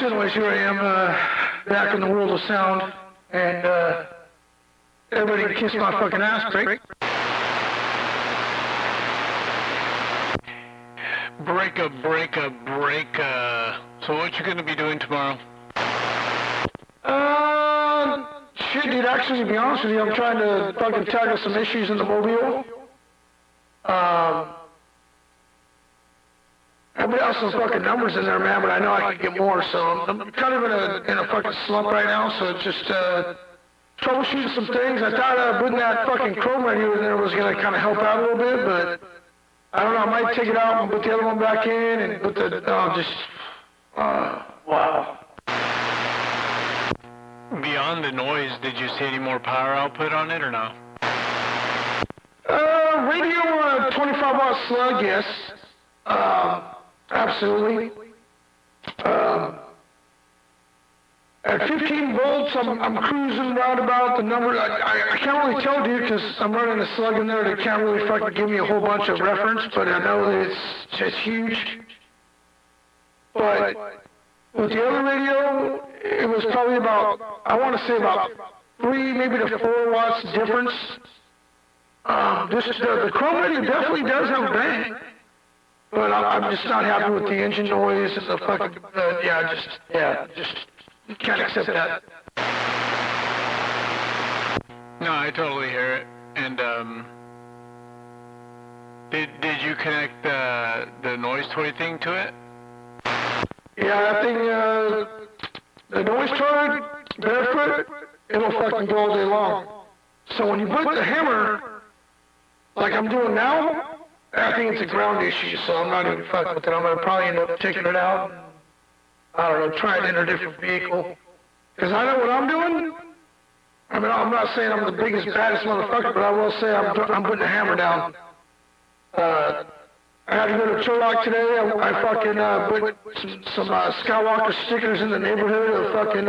so anyways, here I am, back in the world of sound, and, everybody can kiss my fucking ass, break. Break. So what you gonna be doing tomorrow? Shit, dude, actually, to be honest with you, I'm trying to fucking tackle some issues in the Mobile. I've been out some fucking numbers in there, man, but I know I could get more, so I'm kind of in a fucking slump right now, so it's just, troubleshooting some things. I thought putting that fucking Chrome radio in there was gonna kind of help out a little bit, but I don't know, I might take it out and put the other one back in and put the, wow. Beyond the noise, did you see any more power output on it or no? Radio, 25-watt slug, yes. Absolutely. At 15 volts, I'm cruising round about the number. I can't really tell, dude, because I'm running a slug in there that can't really fucking give me a whole bunch of reference, but I know that it's just huge. But with the other radio, it was probably about, I want to say about 3, maybe to 4 watts difference. The Chrome radio definitely does have a bang, but I'm just not happy with the engine noise and the fucking, just can't accept that. No, I totally hear it. And did you connect the noise toy thing to it? Yeah, that thing, the noise toy, barefoot, it'll fucking go all day long. So when you put the hammer, like I'm doing now, I think it's a ground issue, so I'm not even fucking with it. I'm gonna probably end up taking it out. I don't know, try it in a different vehicle. Because I know what I'm doing. I mean, I'm not saying I'm the biggest, baddest motherfucker, but I will say I'm putting the hammer down. I had to go to Turlock today. I fucking put some Skywalker stickers in the neighborhood of fucking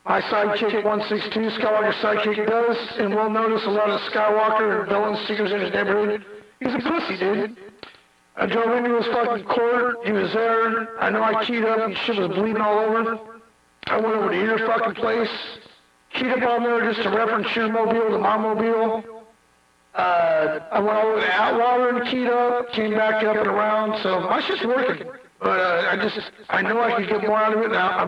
my sidekick 162, Skywalker sidekick does. And we'll notice a lot of Skywalker and villain stickers in his neighborhood. He's a pussy, dude. I drove into his fucking court, he was there, I know I keyed up and shit was bleeding all over. I went over to your fucking place, keyed up on there just to reference your mobile to my mobile. I went over to Atwater and keyed up, came back up and around, so my shit's working. But I know I could get more out of it now,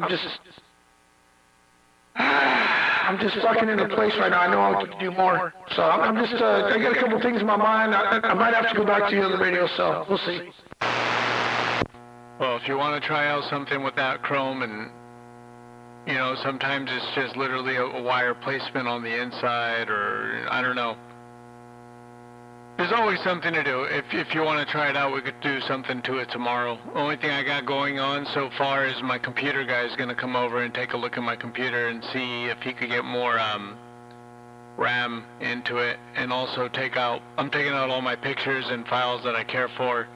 I'm just fucking in a place right now. I know I can do more. So I'm just, I got a couple things in my mind. I might have to go back to the other radio, so we'll see. Well, if you want to try out something with that Chrome and, you know, sometimes it's just literally a wire placement on the inside or, I don't know. There's always something to do. If you want to try it out, we could do something to it tomorrow. Only thing I got going on so far is my computer guy is going to come over and take a look at my computer and see if he could get more RAM into it, and also I'm taking out all my pictures and files that I care for,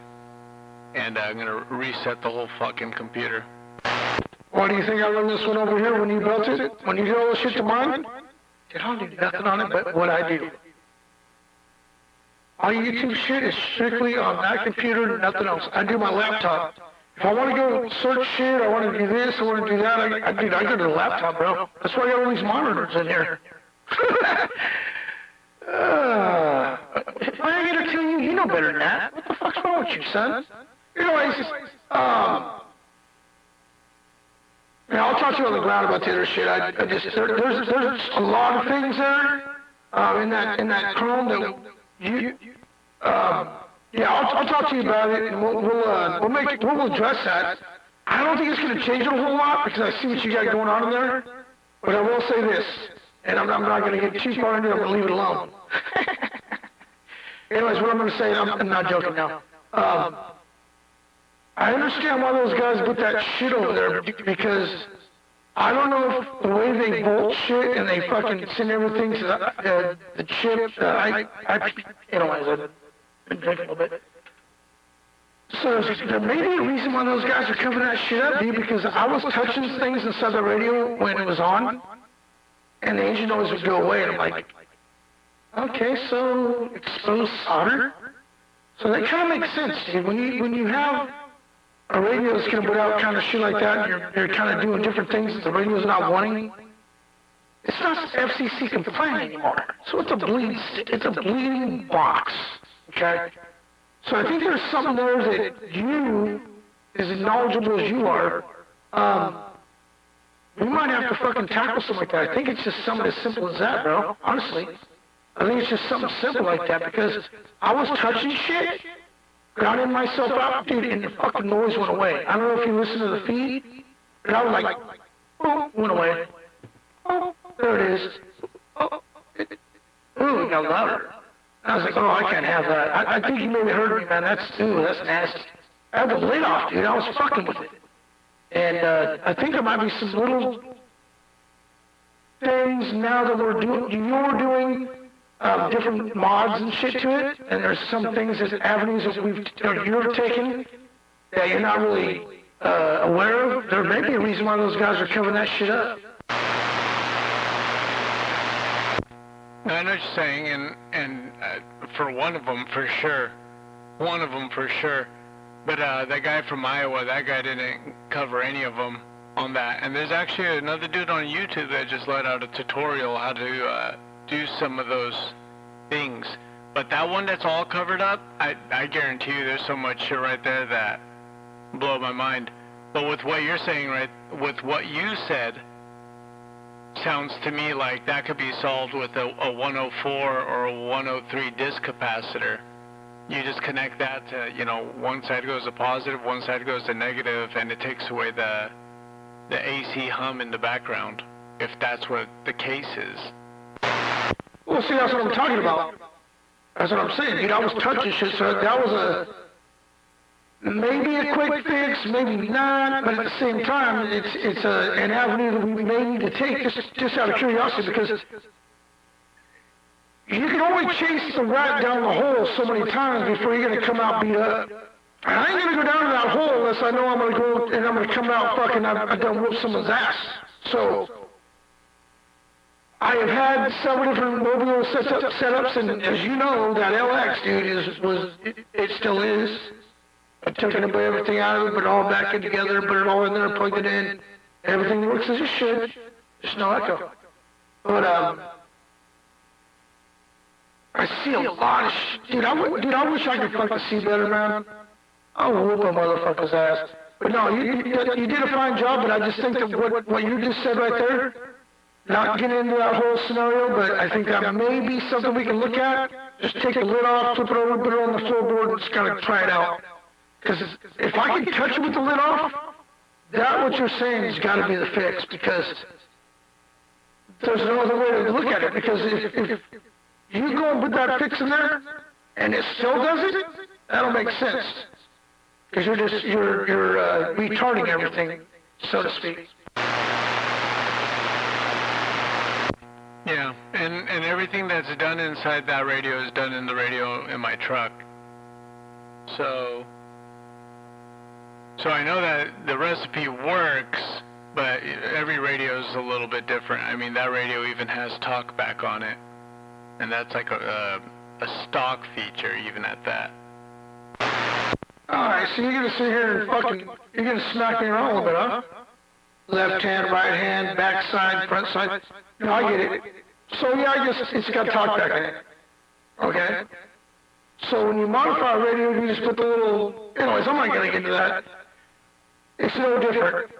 and I'm going to reset the whole fucking computer. Why do you think I run this one over here when you built it? When you did all the shit to mine? I don't do nothing on it but what I do. All YouTube shit is strictly on that computer, nothing else. I do my laptop. If I want to go search shit, I want to do this, I want to do that, I go to the laptop, bro. That's why I got all these monitors in here. I ain't gonna tell you, you know better than that. What the fuck's wrong with you, son? Anyways, I'll talk to you on the ground about the other shit. There's a lot of things there, in that Chrome that I'll talk to you about it, and we'll address that. I don't think it's going to change a whole lot because I see what you got going on in there. But I will say this, and I'm not going to get too far into it. I'm going to leave it alone. Anyways, what I'm going to say, I'm not joking now. I understand why those guys put that shit over there because I don't know if the way they bolt shit and they fucking send everything to the chip. Anyways, I've been drinking a little bit. So there may be a reason why those guys are covering that shit up, dude, because I was touching things inside the radio when it was on, and the engine noise would go away, and I'm like, okay, so exposed solder? So that kind of makes sense, dude. When you have a radio that's going to put out kind of shit like that, and you're kind of doing different things that the radio's not wanting, it's not FCC compliant anymore. So it's a bleeding box, okay? So I think there's something there that you, as knowledgeable as you are, we might have to fucking tackle something like that. I think it's just something as simple as that, bro, honestly. I think it's just something simple like that, because I was touching shit, grounding myself out, dude, and the fucking noise went away. I don't know if you listen to the feed, but I was like, boom, went away. Oh, there it is. Oh, ooh, it got louder. I was like, oh, I can't have that. I think you maybe heard me, man. That's nasty. I had the lid off, dude. I was fucking with it. And I think there might be some little things now that you're doing different mods and shit to it, and there's some things, as avenues that you're taking that you're not really aware of. There may be a reason why those guys are covering that shit up. I know what you're saying, and for one of them for sure. But that guy from Iowa, that guy didn't cover any of them on that. And there's actually another dude on YouTube that just let out a tutorial how to do some of those things. But that one that's all covered up, I guarantee you there's so much shit right there that blow my mind. But with what you're saying, right, with what you said, sounds to me like that could be solved with a 104 or a 103 disc capacitor. You just connect that to, one side goes to positive, one side goes to negative, and it takes away the AC hum in the background, if that's what the case is. Well, see, that's what I'm talking about. That's what I'm saying, dude. I was touching shit, so that was maybe a quick fix, maybe not, but at the same time, it's an avenue that we may need to take just out of curiosity, because you can only chase the rat down the hole so many times before you're going to come out beat up. And I ain't going to go down to that hole unless I know I'm going to go and I'm going to come out fucking, I've done whoop someone's ass. So, I have had several different mobile setups, and as you know, that LX, dude, it still is. I took everything out of it, put it all back in together, put it all in there, plugged it in. Everything works as it should. Just no echo. But, I see a lot of dude, I wish I could fucking see better, man. I'll whoop a motherfucker's ass. But no, you did a fine job, but I just think that what you just said right there, not getting into that whole scenario, but I think that may be something we can look at. Just take the lid off, flip it over, put it on the floorboard, and just kind of try it out. Because if I can touch it with the lid off, that what you're saying has got to be the fix, because there's no other way to look at it, because if you go and put that fix in there, and it still does it, that'll make sense. Because you're retarding everything, so to speak. Yeah, and everything that's done inside that radio is done in the radio in my truck. So I know that the recipe works, but every radio is a little bit different. I mean, that radio even has talkback on it. And that's like a stock feature, even at that. Alright, so you're gonna sit here and you're gonna smack me around a little bit, huh? Left hand, right hand, back side, front side. No, I get it. So yeah, I guess it's got talkback in it. Okay? So when you modify a radio, you just put the little, anyways, I'm not gonna get into that. It's no different.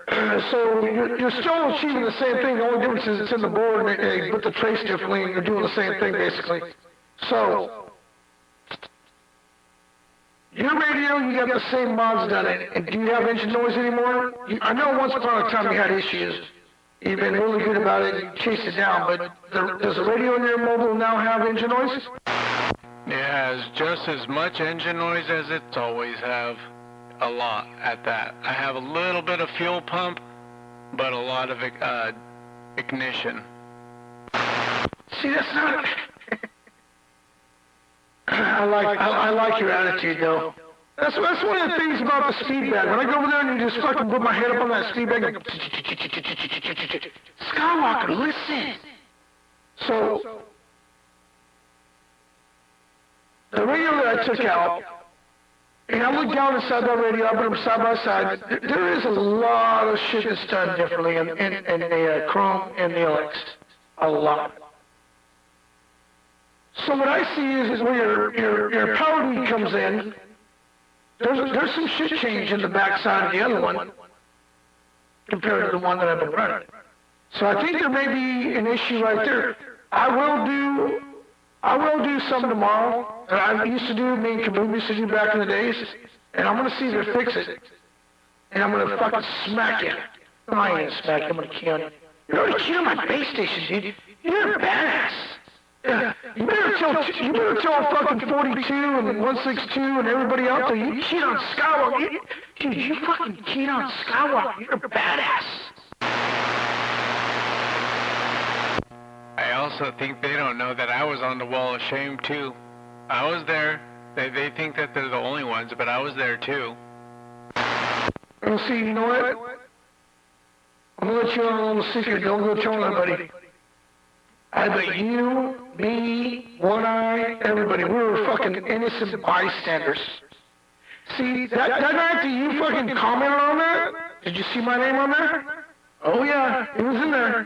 So you're still achieving the same thing. The only difference is it's in the board and they put the trace differently, and you're doing the same thing basically. So your radio, you got the same mods done in it. And do you have engine noise anymore? I know once upon a time you had issues. You've been really good about it. You chased it down. But does the radio in your mobile now have engine noise? It has just as much engine noise as it's always have. A lot at that. I have a little bit of fuel pump, but a lot of ignition. See, that's not. I like your attitude, though. That's one of the things about the speed bag. When I go over there and you just fucking put my head up on that speed bag, and Skywalker, listen. So the radio that I took out, And I look down inside that radio, I put them side by side. There is a lot of shit that's done differently in the Chrome and the LX. A lot. So what I see is where your power lead comes in, there's some shit change in the backside of the other one compared to the one that I've been running. So I think there may be an issue right there. I will do some tomorrow that I used to do, me and Kaboom used to do back in the days, and I'm gonna see if they fix it. And I'm gonna fucking smack you. No, I ain't gonna smack you, I'm gonna key on you. You're already keying on my base station, dude. You're a badass. Yeah, you better tell fucking 42 and 162 and everybody out there, you keyed on Skywalker. Dude, you fucking keyed on Skywalker. You're a badass. I also think they don't know that I was on the wall of shame too. I was there. They think that they're the only ones, but I was there too. Well, see, you know what? I'm gonna let you on a little secret. Don't go telling anybody. I bet you, me, One Eye, everybody, we were fucking innocent bystanders. See, that night that you fucking commented on that, did you see my name on there? Oh yeah, it was in there.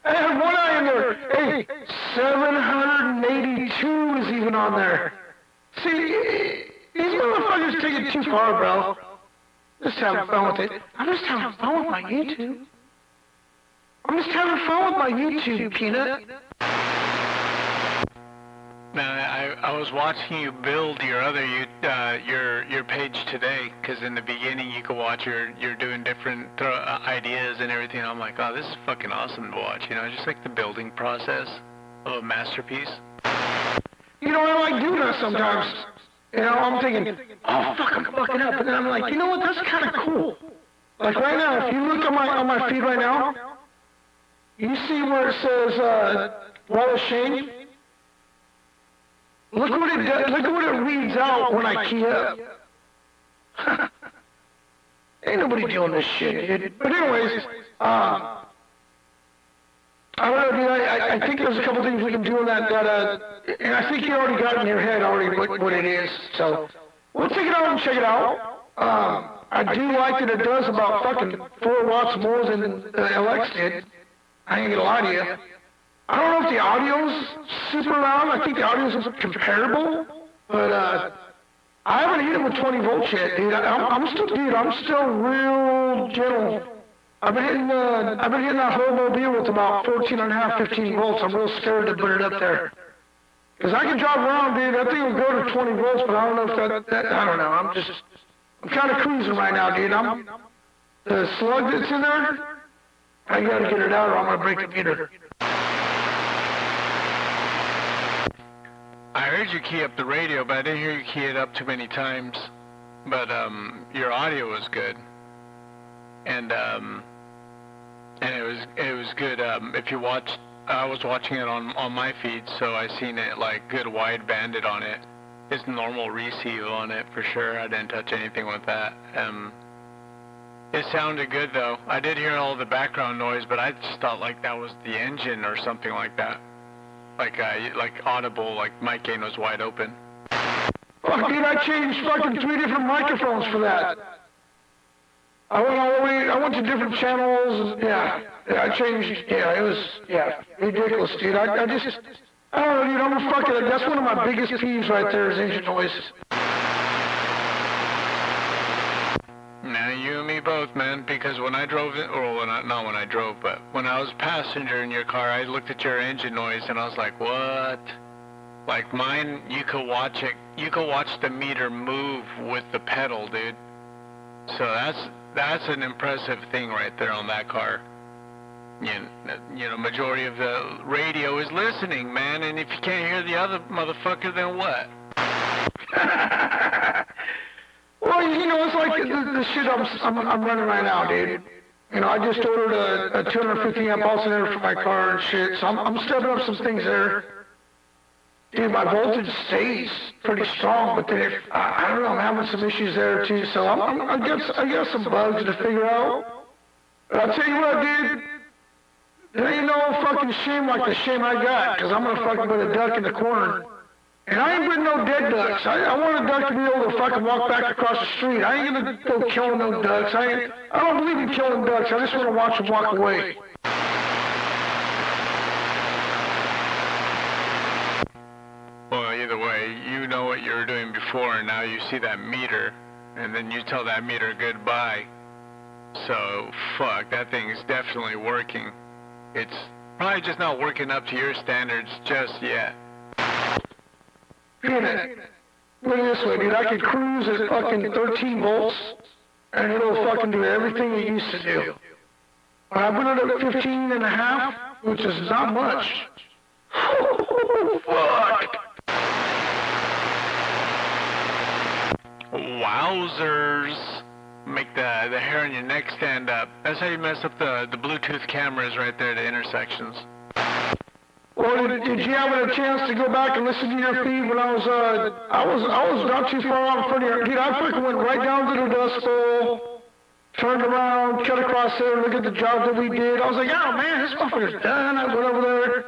I had One Eye in there. Hey, 782 is even on there. See, these motherfuckers take it too far, bro. Just having fun with it. I'm just having fun with my YouTube. I'm just having fun with my YouTube, Peanut. Now, I was watching you build your other your page today, because in the beginning you could watch you're doing different ideas and everything. I'm like, oh, this is fucking awesome to watch. You know, just like the building process of a masterpiece. You know, I like doing that sometimes. You know, I'm thinking, oh fuck, I'm fucking up, and then I'm like, you know what? That's kind of cool. Like right now, if you look on my feed right now, you see where it says Wall of Shame. Look what it reads out when I key up. Ain't nobody doing this shit, dude. But anyways, I don't know, dude. I think there's a couple things we can do on that. And I think you already got it in your head already what it is. So we'll take it out and check it out. I do like that it does about fucking 4 watts more than the LX did. I ain't gonna lie to you. I don't know if the audio's super loud. I think the audio's comparable, but I haven't hit it with 20 volts yet, dude. I'm still real gentle. I've been hitting that whole mobile with about 14.5, 15 volts. I'm real scared to put it up there. Cause I can drive around, dude. That thing will go to 20 volts, but I don't know if that I don't know. I'm kind of cruising right now, dude. The slug that's in there, I gotta get it out or I'm gonna break the meter. I heard you key up the radio, but I didn't hear you key it up too many times. But your audio was good, and it was good. If you watched, I was watching it on my feed, so I seen it like good wide banded on it. It's normal receive on it for sure. I didn't touch anything with that. It sounded good though. I did hear all the background noise, but I just thought like that was the engine or something like that. Like audible, like mic gain was wide open. Fuck, dude, I changed fucking 3 different microphones for that. I went to different channels, and yeah, I changed, it was ridiculous, dude. I don't know, dude, that's one of my biggest peeves right there is engine noise. Now you and me both, man, because when I drove it, or not when I drove, but when I was passenger in your car, I looked at your engine noise and I was like, what? Like mine, you could watch the meter move with the pedal, dude. So that's an impressive thing right there on that car. You know, majority of the radio is listening, man, and if you can't hear the other motherfucker, then what? Well, you know, it's like the shit I'm running right now, dude. You know, I just ordered a 250 amp alternator for my car and shit, so I'm stepping up some things there. Dude, my voltage stays pretty strong, but then I don't know, I'm having some issues there too, so I got some bugs to figure out. But I'll tell you what, dude, there ain't no fucking shame like the shame I got, because I'm gonna fucking put a duck in the corner And I ain't with no dead ducks. I want a duck to be able to fucking walk back across the street. I ain't gonna go killing no ducks. I don't believe in killing ducks. I just want to watch them walk away. Well, either way, you know what you were doing before, and now you see that meter, and then you tell that meter goodbye. So, fuck, that thing is definitely working. It's probably just not working up to your standards just yet. Peanut, look at this way, dude. I could cruise at fucking 13 volts, and it'll fucking do everything it used to do. When I put it at 15 and a half, which is not much. Oh, fuck. Wowzers. Make the hair on your neck stand up. That's how you mess up the Bluetooth cameras right there, the intersections. Well, did you have a chance to go back and listen to your feed when I was not too far out in front of your... Dude, I fucking went right down to the Dust Bowl, turned around, cut across there, look at the job that we did. I was like, oh man, this motherfucker's done. I went over there.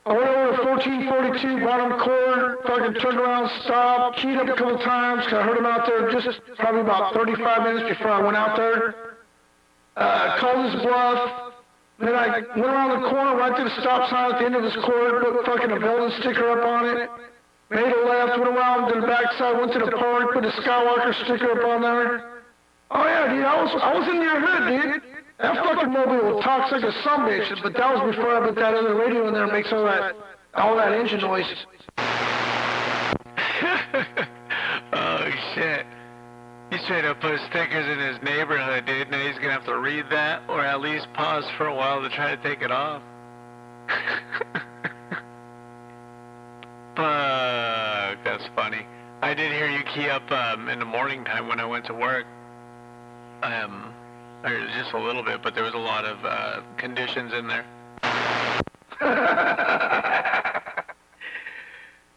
I went over to 1442, bottom court, fucking turned around, stopped, keyed up a couple times, because I heard him out there just probably about 35 minutes before I went out there. Called his bluff. Then I went around the corner right to the stop sign at the end of this court, put fucking a building sticker up on it. Made a left, went around to the backside, went to the park, put a Skywalker sticker up on there. Oh yeah, dude, I was in your hood, dude. That fucking mobile talks like a sumbitch, but that was before I put that other radio in there and makes all that engine noise. Oh shit. He straight up put stickers in his neighborhood, dude. Now he's gonna have to read that, or at least pause for a while to try to take it off. Fuck, that's funny. I did hear you key up in the morning time when I went to work. Or just a little bit, but there was a lot of conditions in there.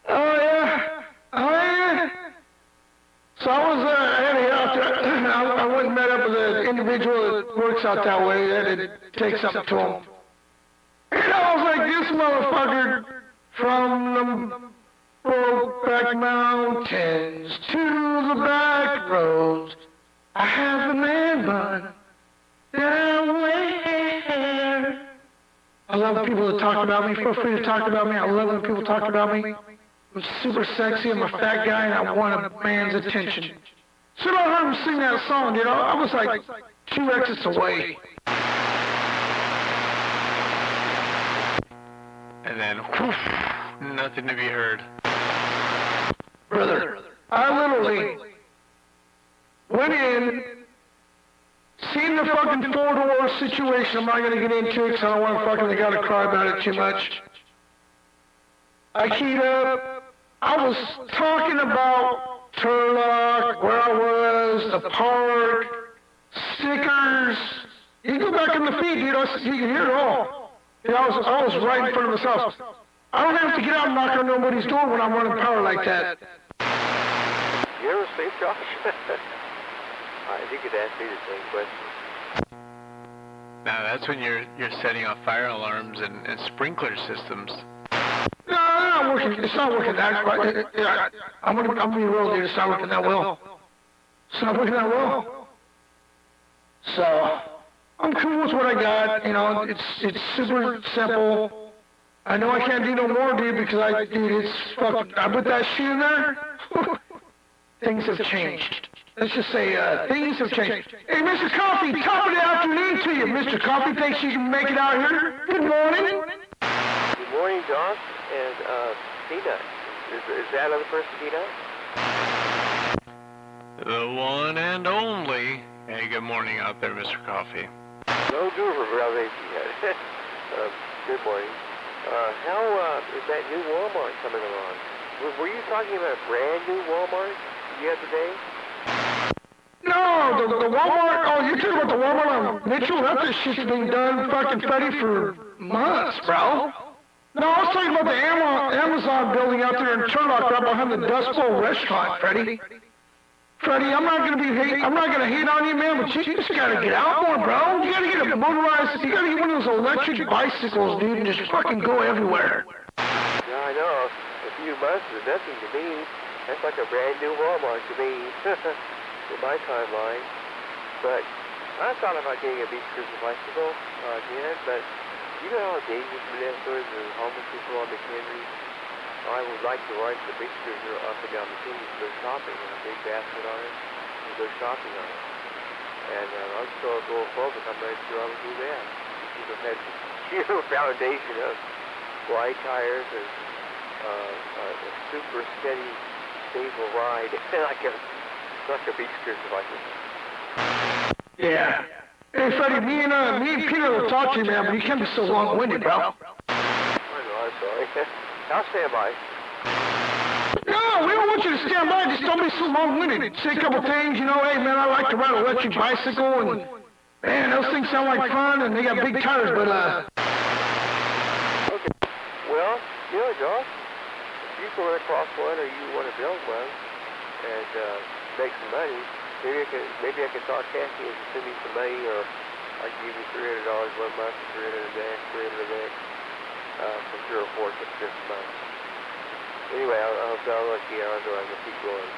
Oh yeah. So I was out there. I went and met up with an individual that works out that way. That it takes something to him. And I was like, this motherfucker from the Brokeback Mountains to the back roads. I have a man bun that I wear. I love when people that talk about me. Feel free to talk about me. I love when people talk about me. I'm super sexy. I'm a fat guy, and I want a man's attention. Soon I heard him sing that song, you know, I was like 2 exits away. And then, whoosh, nothing to be heard. Brother, I literally went in, seen the fucking 4-door situation. I'm not going to get into it because I don't want to fucking gotta cry about it too much. I keyed up. I was talking about Turlock, where I was, the park, stickers. You go back in the feed, dude. You can hear it all. Yeah, I was right in front of his house. I don't have to get out and knock on nobody's door when I'm running power like that. You ever sleep, Josh? I think you'd ask me the same question. Now that's when you're setting off fire alarms and sprinkler systems. No, not working. It's not working that quite. Yeah, I'm gonna be real, dude. It's not working that well. It's not working that well. So I'm cool with what I got. You know, it's super simple. I know I can't do no more, dude, because dude, it's fucking. I put that shit in there. Things have changed. Let's just say things have changed. Hey, Mr. Coffee, top of the afternoon to you. Mr. Coffee thinks you can make it out here. Good morning. Good morning, Josh. And, Peanut. Is that other person Peanut? The one and only. Hey, good morning out there, Mr. Coffee. No goober, brother. Good morning. How is that new Walmart coming along? Were you talking about a brand new Walmart you had today? No, the Walmart. Oh, you're talking about the Walmart on Mitchell? That shit's been done fucking Freddy for months, bro. No, I was talking about the Amazon building out there in Turlock, right behind the Dust Bowl restaurant, Freddie. Freddie, I'm not gonna hate on you, man, but you just gotta get out more, bro. You gotta get a motorized, you gotta get one of those electric bicycles, dude, and just fucking go everywhere. Yeah, I know. A few months is nothing to me. That's like a brand new Walmart to me in my timeline. But I thought about getting a beach cruiser bicycle again, but you know how dangerous Minnesota and homeless people on McHenry. I would like to ride the beach cruiser up and down McHenry to go shopping with a big basket on it and go shopping on it. And I'll just throw a little focus. I'm not sure I would do that. People had sheer foundation of wide tires and a super steady, stable ride, like a beach cruiser bicycle. Yeah. Hey, Freddie, me and Peter will talk to you, man, but you can't be so long-winded, bro. I know, I'm sorry. I'll stand by. No, we don't want you to stand by. Just don't be so long-winded. Say a couple things, you know, hey, man, I like to ride an electric bicycle, and, man, those things sound like fun, and they got big tires, but, Okay. Well, you know, Josh, if you go across one or you want to build one and make some money, maybe I can talk Kathy and send me some money, or I can give you $300 one month, $300 the next, for 3 or 4 different months. Anyway, I'll let you out, or I'm going to keep going.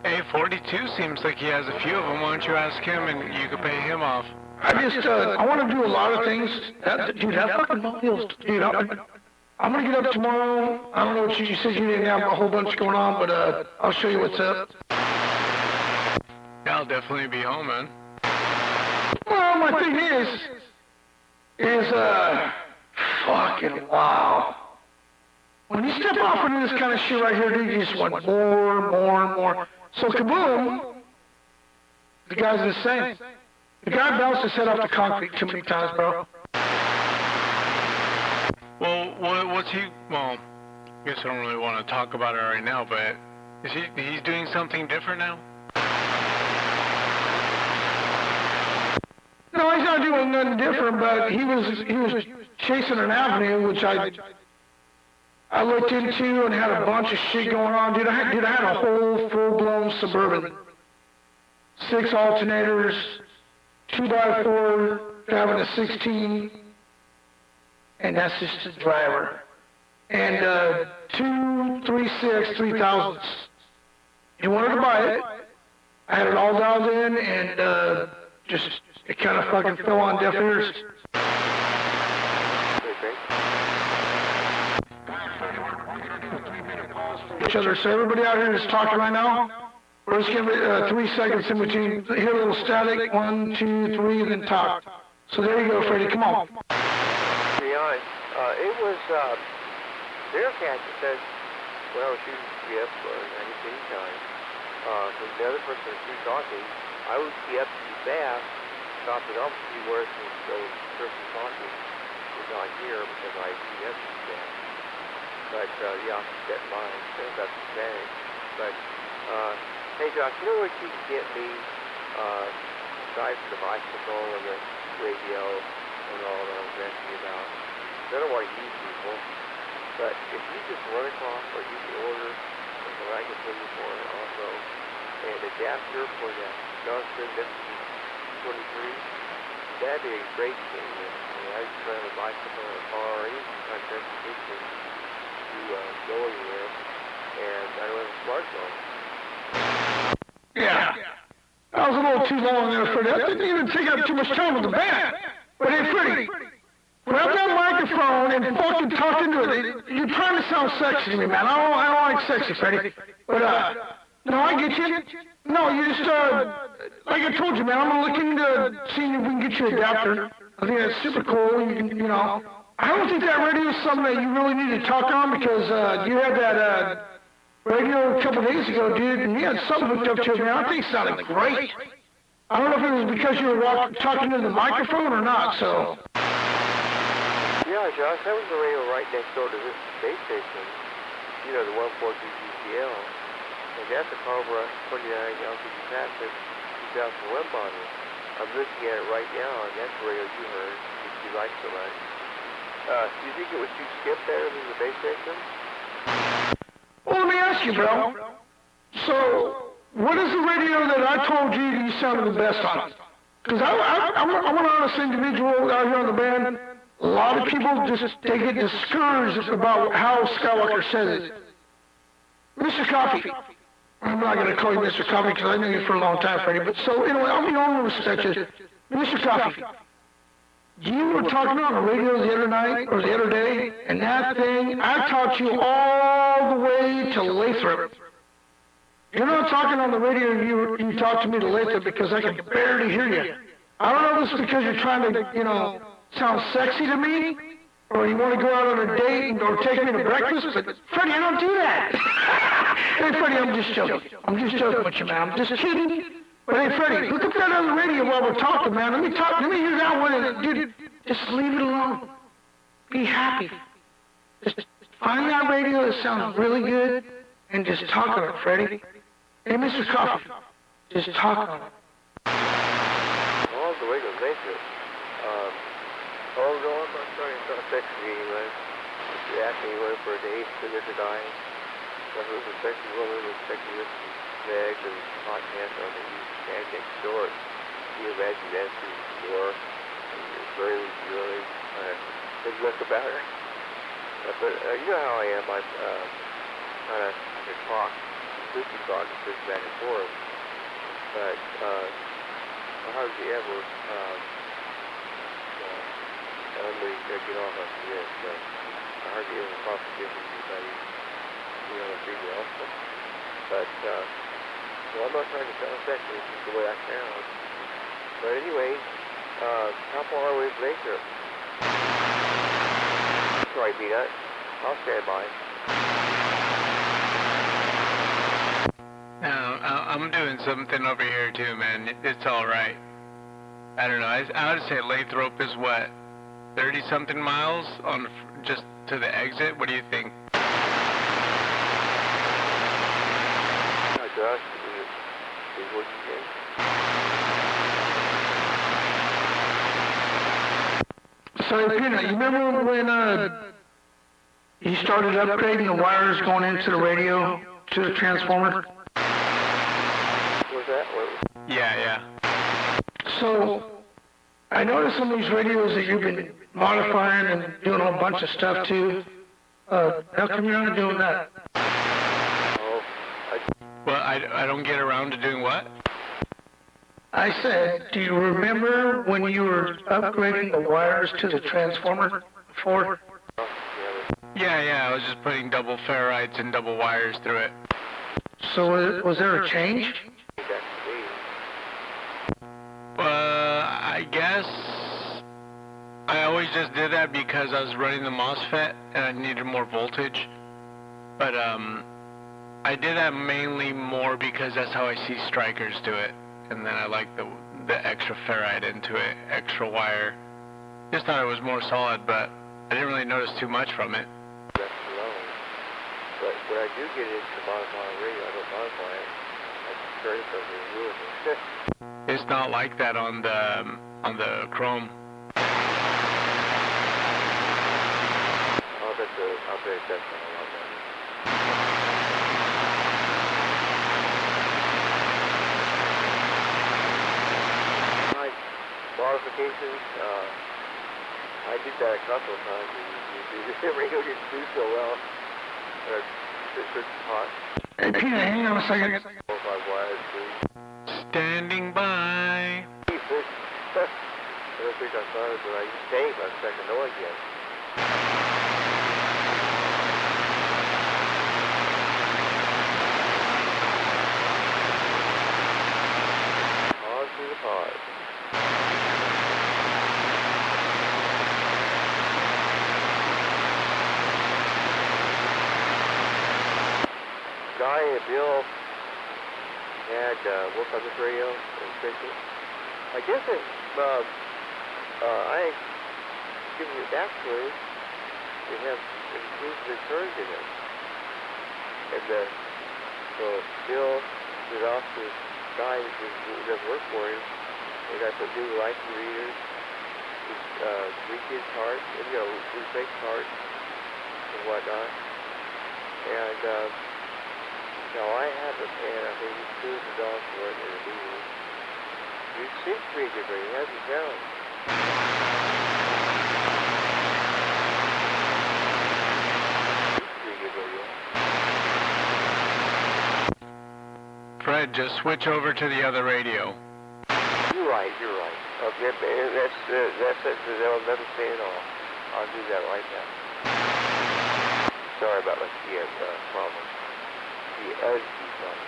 Hey, 42 seems like he has a few of them. Why don't you ask him and you can pay him off? I want to do a lot of things. Dude, that fucking mobile's, dude, I'm going to get up tomorrow. I don't know what you said you didn't have a whole bunch going on, but I'll show you what's up. Yeah, I'll definitely be home, man. Well, my thing is, fucking wow. When you step off into this kind of shit right here, dude, you just want more. So kaboom, the guy's insane. The guy bounced his head off the concrete too many times, bro. Well, what's he, well, I guess I don't really want to talk about it right now, but he's doing something different now? No, he's not doing nothing different, but he was chasing an avenue, which I looked into and had a bunch of shit going on. Dude, I had a whole full-blown Suburban. 6 alternators, 2x4, driving a 16, and that's just the driver. And 2, 3.6, 3,000s. He wanted to buy it. I had it all dialed in, and just, it kind of fucking fell on deaf ears. Each other. So everybody out here is talking right now. We're just giving it 3 seconds in between. Hear a little static. 1, 2, 3, then talk. So there you go, Freddie. Come on. To be honest, it was Bearcat that said, when I was shooting skip or anything time, when the other person was talking, I would key up too fast, stop it up, see where the person talking was not here because I key up too fast. But, yeah, I'll keep that in mind. That's the thing. But, hey, Josh, you know what you can get me, aside from the bicycle and the radio and all that I was asking you about? I don't want to use people, but if you just run across or you can order what I can put you for also, an adapter for that Johnson SC23, that'd be a great thing. I just have a bicycle or a car or any kind of transportation to go anywhere, and I don't have a smartphone. Yeah. That was a little too long there, Freddie. That didn't even take up too much time with the band. But hey, Freddie, grab that microphone and fucking talk into it. You're trying to sound sexy to me, man. I don't like sexy, Freddie. But, no, I get you. No, you just, like I told you, man, I'm gonna look into seeing if we can get you an adapter. I think that's super cool. You can, you know. I don't think that radio is something that you really need to talk on because, you had that, radio a couple days ago, dude, and you had something hooked up to it, man. I think it sounded great. I don't know if it was because you were talking to the microphone or not, so. Yeah, Josh, that was the radio right next door to this space station. You know, the 142 GCL. And that's a Cobra 29 LCD Pacific 2001 model. I'm looking at it right now, and that's the radio you heard, which you like so much. Do you think it was too skip better than the base station? Well, let me ask you, bro. So, what is the radio that I told you you sounded the best on? Because I'm an honest individual out here on the band. A lot of people they get discouraged about how Skywalker says it. Mr. Coffee. I'm not going to call you Mr. Coffee because I know you for a long time, Freddie. But so anyway, I'm going to respect you. Mr. Coffee, you were talking on the radio the other night or the other day, and that thing, I taught you all the way to Lathrop. You're not talking on the radio, you talk to me to Lathrop because I can barely hear you. I don't know if it's because you're trying to, sound sexy to me, or you want to go out on a date or take me to breakfast, but Freddie, I don't do that. Hey, Freddie, I'm just joking. I'm just joking with you, man. I'm just kidding. But hey, Freddie, look up that on the radio while we're talking, man. Let me hear that one. And, dude, just leave it alone. Be happy. Just find that radio that sounds really good and just talk on it, Freddie. Hey, Mr. Coffee, just talk on it. Well, the radio nature. No, I'm not sorry. It's not sexy anyway. If you ask me went for a date, sugar to die. If it was a sexy woman with sexy lips and legs and hot pants on, and you stand next door. You imagine that through the door. And you're very really good look about her. But you know how I am. I kind of can talk, spooky talk, and push back and forth. But hardly ever. I'm going to get off after this, but I hardly ever talk to anybody, a female. But, well, I'm not trying to sound sexy, it's just the way I sound. But anyway, how far away is Lathrop? Sorry, Peanut. I'll stand by. No, I'm doing something over here too, man. It's all right. I don't know. I would say Lathrop is what? 30-something miles on just to the exit? What do you think? Josh, is what you think? So, Peanut, you remember when he started upgrading the wires going into the radio to the transformer? What was that? Yeah. So, I noticed on these radios that you've been modifying and doing a whole bunch of stuff too. How come you're not doing that? Well, I don't get around to doing what? I said, do you remember when you were upgrading the wires to the transformer before? Yeah, I was just putting double ferrites and double wires through it. So was there a change? I guess I always just did that because I was running the MOSFET and I needed more voltage. But I did that mainly more because that's how I see strikers do it. And then I like the extra ferrite into it, extra wire. Just thought it was more solid, but I didn't really notice too much from it. That's low. But when I do get into modifying radio, I don't modify it. I turn it over and ruin it. It's not like that on the Chrome. I'll bet that's not a lot better. My modifications, I did that a couple of times, and the radio didn't do so well. It's hot. Hey, Peanut, hang on a second. 4 or 5 wires, please. Standing by. I don't think I saw it, but I used tape. I expect to know again. On to the pod. Guy and Bill had worked on this radio and fixed it. I guess it, I given you backstory, they have improved returns in it. And so Bill did off to this guy who does work for him. They got some new license readers, rekids parts, and replace parts and whatnot. And now I have a pan, I think he's $200 for it in a meeting. You seem pretty good, but he hasn't found. ahead. Just switch over to the other radio. You're right. Okay, that's it. They'll never say it all. I'll do that right now. Sorry about my key problem. The other key problem.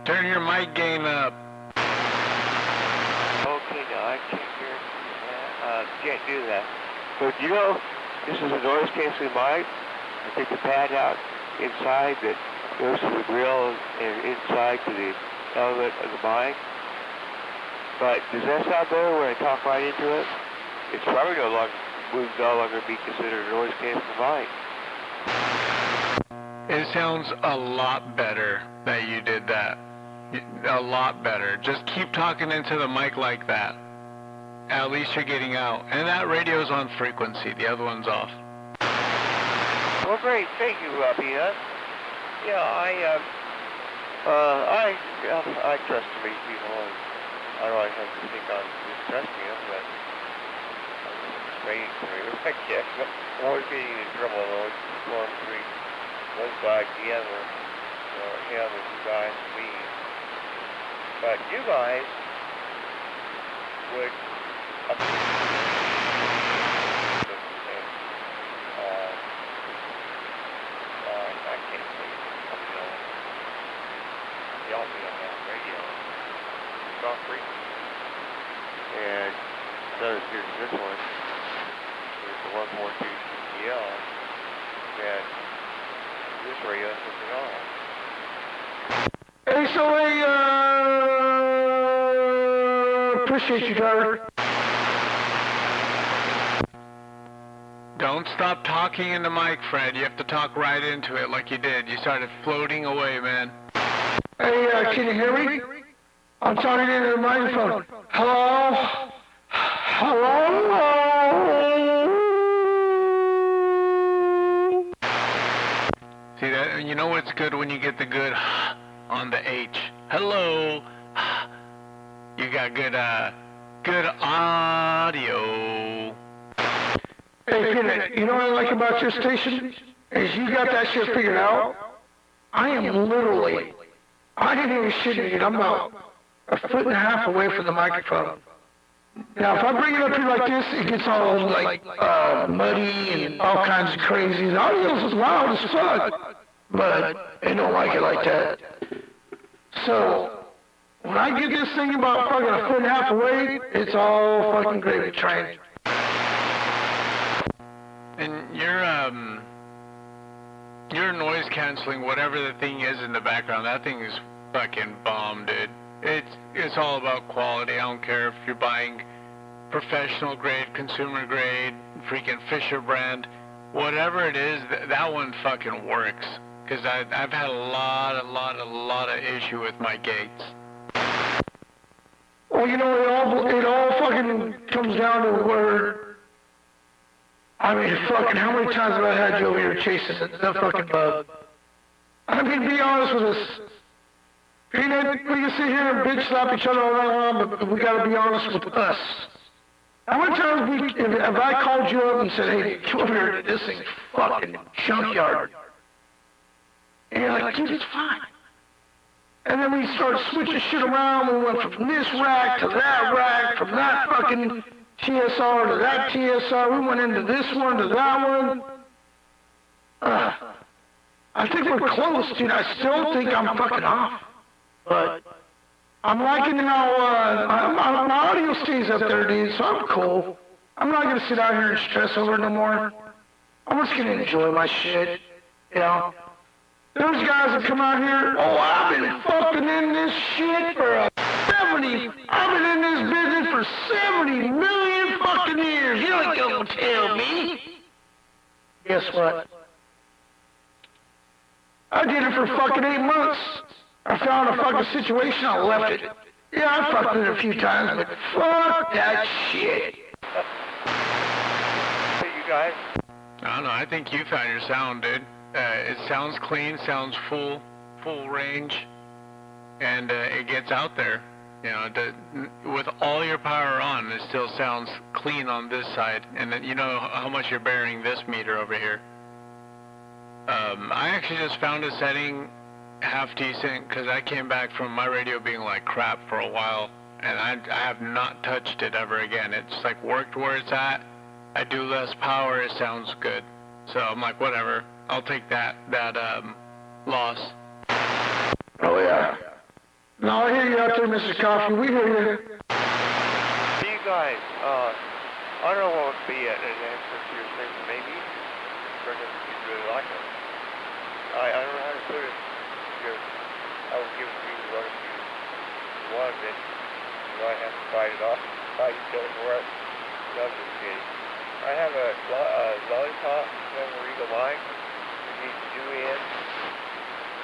Turn your mic gain up. Okay, no, I can't hear. Can't do that. But you know, this is a noise canceling mic. I take the pad out inside that goes to the grill and inside to the element of the mic. But does that sound better when I talk right into it? It's probably would no longer be considered a noise canceling mic. It sounds a lot better that you did that. A lot better. Just keep talking into the mic like that. At least you're getting out. And that radio's on frequency. The other one's off. Well, great. Thank you, Peanut. Yeah, I trust these people. And I don't have to think on mistrusting them, but I'm waiting for you. I guess. I'm always getting in trouble with those Form 3. One side, the other. Him and you guys and me. But you guys would I can't say yell me on that radio. It's off frequency. And notice here's this one. There's the 142 CPL. And this radio isn't on. Hey, so appreciate you, Tyler. Don't stop talking in the mic, Fred. You have to talk right into it like you did. You started floating away, man. Hey, can you hear me? I'm talking into the microphone. Hello? Hello? See that? You know what's good when you get the good on the H. Hello. You got good audio. Hey, Peanut, you know what I like about your station? Is you got that shit figured out. I am literally, I ain't even shitting you, I'm about a foot and a half away from the microphone. Now, if I bring it up here like this, it gets all like muddy and all kinds of crazy. The audio is loud as fuck, but they don't like it like that. So when I get this thing about fucking a foot and a half away, it's all fucking gravy train. And your noise canceling, whatever the thing is in the background, that thing is fucking bomb, dude. It's all about quality. I don't care if you're buying professional grade, consumer grade, freaking Fisher brand, whatever it is, that one fucking works. Cause I've had a lot of issue with my gates. Well, you know, it all fucking comes down to where, I mean, fucking, how many times have I had you over here chasing the fucking bug? I mean, be honest with us. Peanut, we can sit here and bitch slap each other all night long, but we gotta be honest with us. How many times have I called you up and said, hey, come over here to this thing's fucking junkyard? And you're like, dude, it's fine. And then we started switching shit around. We went from this rack to that rack, from that fucking TSR to that TSR. We went into this one to that one. I think we're close, dude. I still think I'm fucking off. But I'm liking how my audio stays up there, dude, so I'm cool. I'm not going to sit out here and stress over it no more. I'm just going to enjoy my shit, you know. Those guys that come out here, oh, I've been fucking in this shit for I've been in this business for 70 million fucking years. You ain't gonna tell me. Guess what? I did it for fucking 8 months. I found a fucking situation, I left it. Yeah, I fucked it a few times, but fuck that shit. Hey, you guys. I don't know, I think you found your sound, dude. It sounds clean, sounds full range, and it gets out there. You know, with all your power on, it still sounds clean on this side, and then you know how much you're bearing this meter over here. I actually just found a setting half decent because I came back from my radio being like crap for a while, and I have not touched it ever again. It's like worked where it's at. I do less power, it sounds good. So I'm like, whatever. I'll take that loss. Oh yeah. No, I hear you out there, Mr. Coffee. We hear you. See you guys. I don't know what would be an answer to your thing. Maybe for them you really like it. I don't know how to put it. Because I would give it to you what if you wanted it. You might have to fight it off. Fight each other for it. No, I'm just kidding. I have a lollipop, never read the line. You need to do in.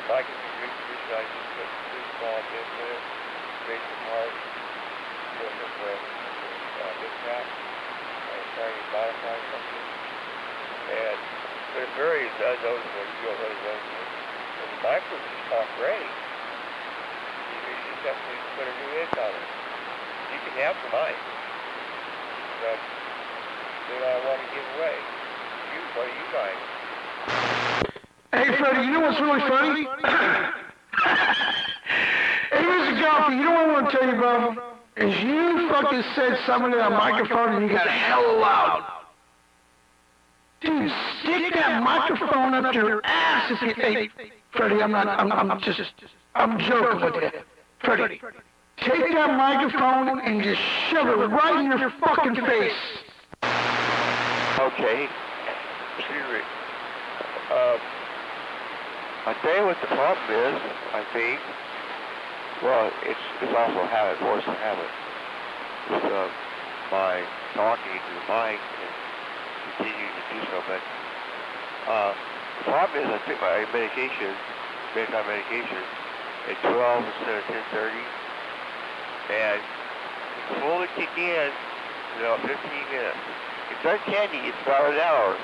Like if you reproduce it, I just put 2 small bits in it, make the part, do it with this cap, and trying to modify something. But it varies, as those when you go really low. And the micro just talk ready. You just have to put a new end on it. You can have the mic. But then I want to give away. What are you buying? Hey, Freddie, you know what's really funny? Hey, Mr. Coffee, you know what I want to tell you, bro? Is you fucking said something in a microphone and you got hella loud. Dude, stick that microphone up your ass if you... Hey, Freddie, I'm joking with you. Freddie, take that microphone and just shove it right in your fucking face. Okay. Excuse me. I tell you what the problem is, I think. Well, it's also a habit, force of habit. It's by talking to the mic and continuing to do so. But the problem is I took my medication, bedtime medication, at 12 instead of 10:30. And it's fully kick in in about 15 minutes. It's uncanny, it's about an hour.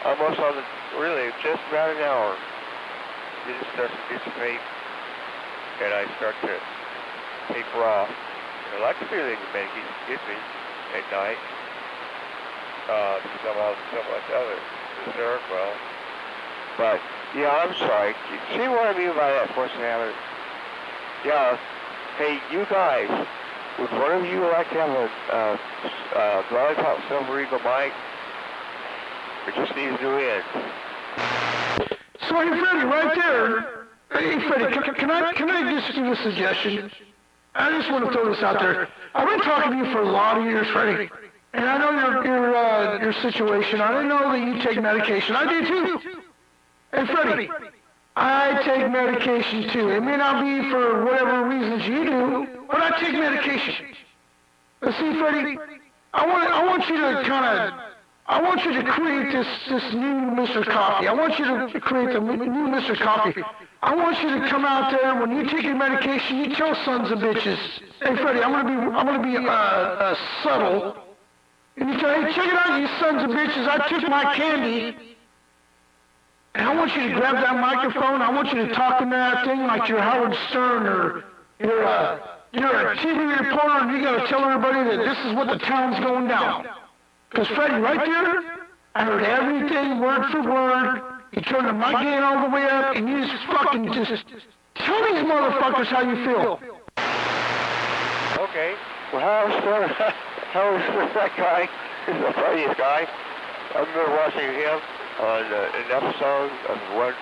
Almost on the, really, just about an hour. Then it starts to dissipate, and I start to taper off. And I like the feeling the medication gives me at night. Some other Seroquel. But, yeah, I'm sorry. See what I mean by that force of habit? Yeah, Hey, you guys, would one of you like to have a Lollipop Silver Eagle mic? It just needs new ends. So, hey, Freddie, right there. Hey, Freddie, can I just give a suggestion? I just want to throw this out there. I've been talking to you for a lot of years, Freddie. And I know your situation. I know that you take medication. I do too. Hey, Freddie, I take medication too. It may not be for whatever reasons you do, but I take medication. But see, Freddie, I want you to create this new Mr. Coffee. I want you to create the new Mr. Coffee. I want you to come out there when you take your medication. You tell sons of bitches, hey, Freddie, I'm gonna be subtle. And you say, hey, check it out, you sons of bitches. I took my candy. And I want you to grab that microphone. I want you to talk in that thing like you're Howard Stern or you're a TV reporter, and you got to tell everybody that this is what the town's going down. Because Freddie, right there, I heard everything word for word. You turned the mic gain all the way up, and you just fucking just tell these motherfuckers how you feel. Okay. Well, Howard Stern, that guy is the funniest guy. I remember watching him on an episode of one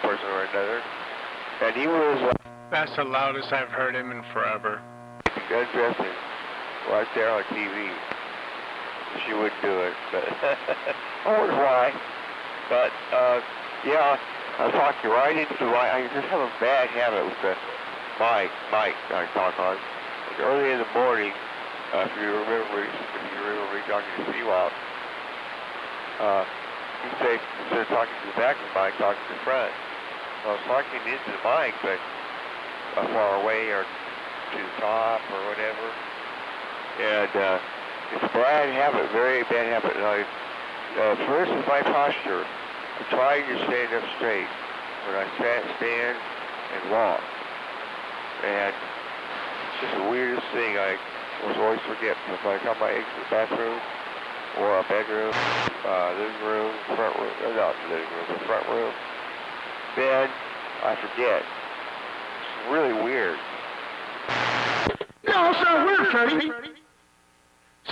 person or another, and he was That's the loudest I've heard him in forever. undressing right there on TV. She wouldn't do it, but I wonder why. But yeah, I talked you right into the mic. I just have a bad habit with the mic I talk on. Like early in the morning, if you remember me talking to Seawalk, you say, instead of talking to the back of the mic, talk to the front. So I was talking into the mic, but far away or to the top or whatever. And it's a bad habit, very bad habit. And first is my posture. I'm trying to stand up straight when I stand and walk. And it's just the weirdest thing. I always forget. If I come by the bathroom or a bedroom, living room, front room, not the living room, the front room, then I forget. It's really weird. No, it's not weird, Freddie.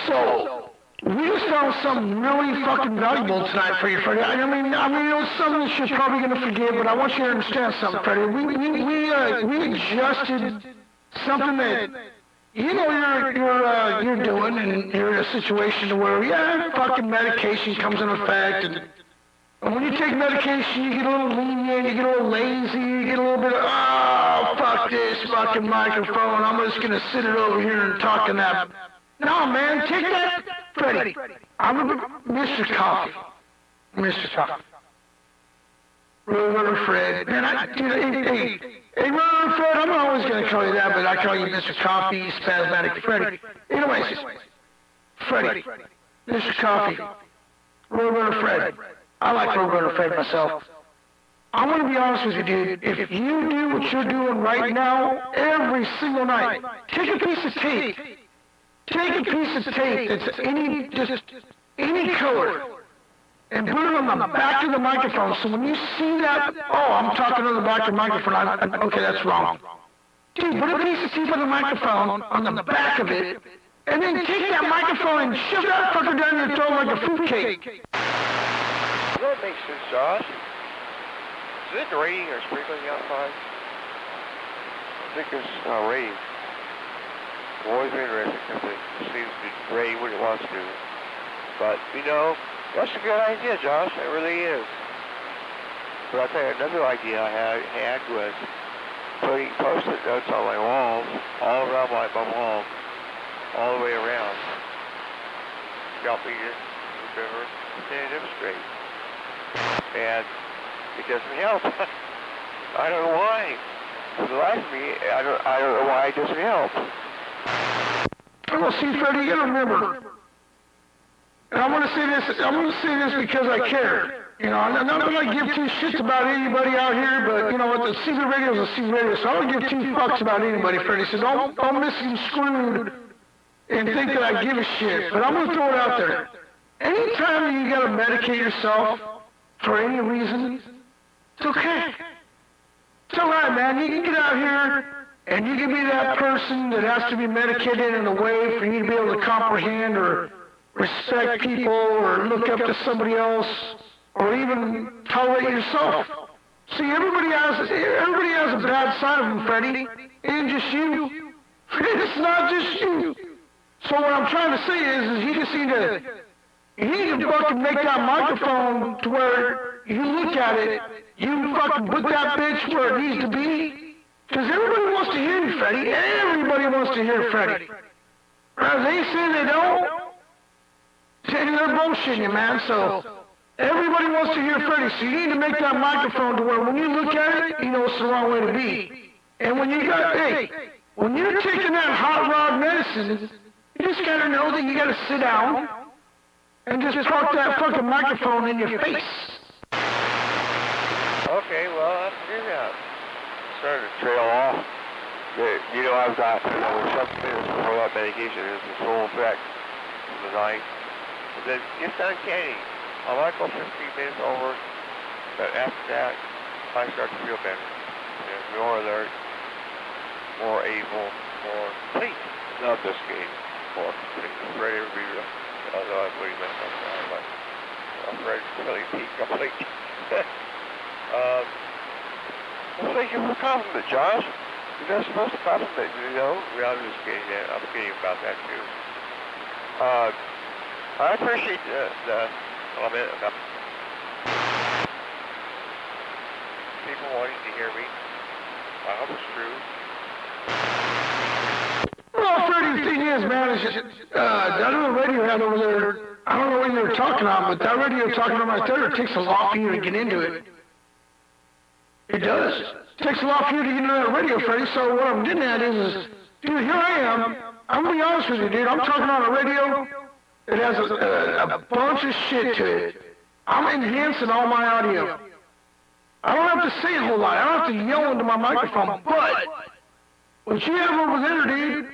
So, we just found something really fucking valuable tonight for you, Freddie. I mean, it was something that you're probably going to forget, but I want you to understand something, Freddie. We adjusted something that, you know, you're doing, and you're in a situation where, fucking medication comes in effect, and when you take medication, you get a little lenient, you get a little lazy, you get a little bit of, oh, fuck this fucking microphone, I'm just going to sit it over here and talk in that. No, man, take that, Freddie. I'm Mr. Coffee. Mr. Coffee. Reverend Fred. Man, hey, Reverend Fred, I'm not always going to call you that, but I call you Mr. Coffee, Spasmatic Freddie. Anyways, Freddie, Mr. Coffee, Reverend Fred. I like Reverend Fred myself. I want to be honest with you, dude. If you do what you're doing right now, every single night, take a piece of tape. Take a piece of tape that's any color, and put it on the back of the microphone. So when you see that, oh, I'm talking on the back of the microphone. Okay, that's wrong. Dude, put a piece of tape on the microphone on the back of it, and then take that microphone and shove that fucker down your throat like a fruitcake. That makes sense, Josh. Is it raining or sprinkling outside? I think it's raining. I'm always interested because it seems to rain when it wants to. But, you know, that's a good idea, Josh. It really is. But I'll tell you, another idea I had was putting post-it notes on my walls, all around my wall, all the way around. Help me to remember stand up straight. And it doesn't help. I don't know why. For the life of me, I don't know why it doesn't help. Well, see, Freddie, you gotta remember, and I want to say this because I care. You know, I'm not gonna give two shits about anybody out here, but you know what, the CB radio is a CB radio, so I don't give two fucks about anybody, Freddie. So don't misconstrue and think that I give a shit. But I'm gonna throw it out there. Anytime you gotta medicate yourself for any reason, it's okay. It's all right, man. You can get out here and you can be that person that has to be medicated in a way for you to be able to comprehend or respect people or look up to somebody else or even tolerate yourself. See, everybody has a bad side of them, Freddie. It ain't just you. It's not just you. So what I'm trying to say is you just need to fucking make that microphone to where you look at it, you fucking put that bitch where it needs to be. Because everybody wants to hear you, Freddie. Everybody wants to hear Freddie. They say they don't. They're bullshitting you, man. So everybody wants to hear Freddie. So you need to make that microphone to where when you look at it, you know it's the wrong way to be. And when when you're taking that hot rod medicine, you just gotta know that you gotta sit down and just park that fucking microphone in your face. Okay, well, that's good now. Starting to trail off. I've got substances for that medication. There's this whole effect from the night. But then it's uncanny. I might go 15 minutes over, but after that, I start to feel better. And more alert, more able, more complete. Not this game. More complete. I'm ready to be real. Although I'm pretty messed up now, but I'm ready to really be complete. Well, thank you for the compliment, Josh. You're not supposed to compliment, Well, I'm just kidding. I'm kidding about that, too. I appreciate the comment about people wanting to hear me. I hope it's true. Well, Freddie, the thing is, man, is that little radio head over there, I don't know what you were talking on, but that radio talking on my third, it takes a lot for you to get into it. It does. It takes a lot for you to get into that radio, Freddie, so what I'm getting at is dude, here I am. I'm going to be honest with you, dude. I'm talking on a radio. It has a bunch of shit to it. I'm enhancing all my audio. I don't have to say a whole lot. I don't have to yell into my microphone, but what you have over there, dude,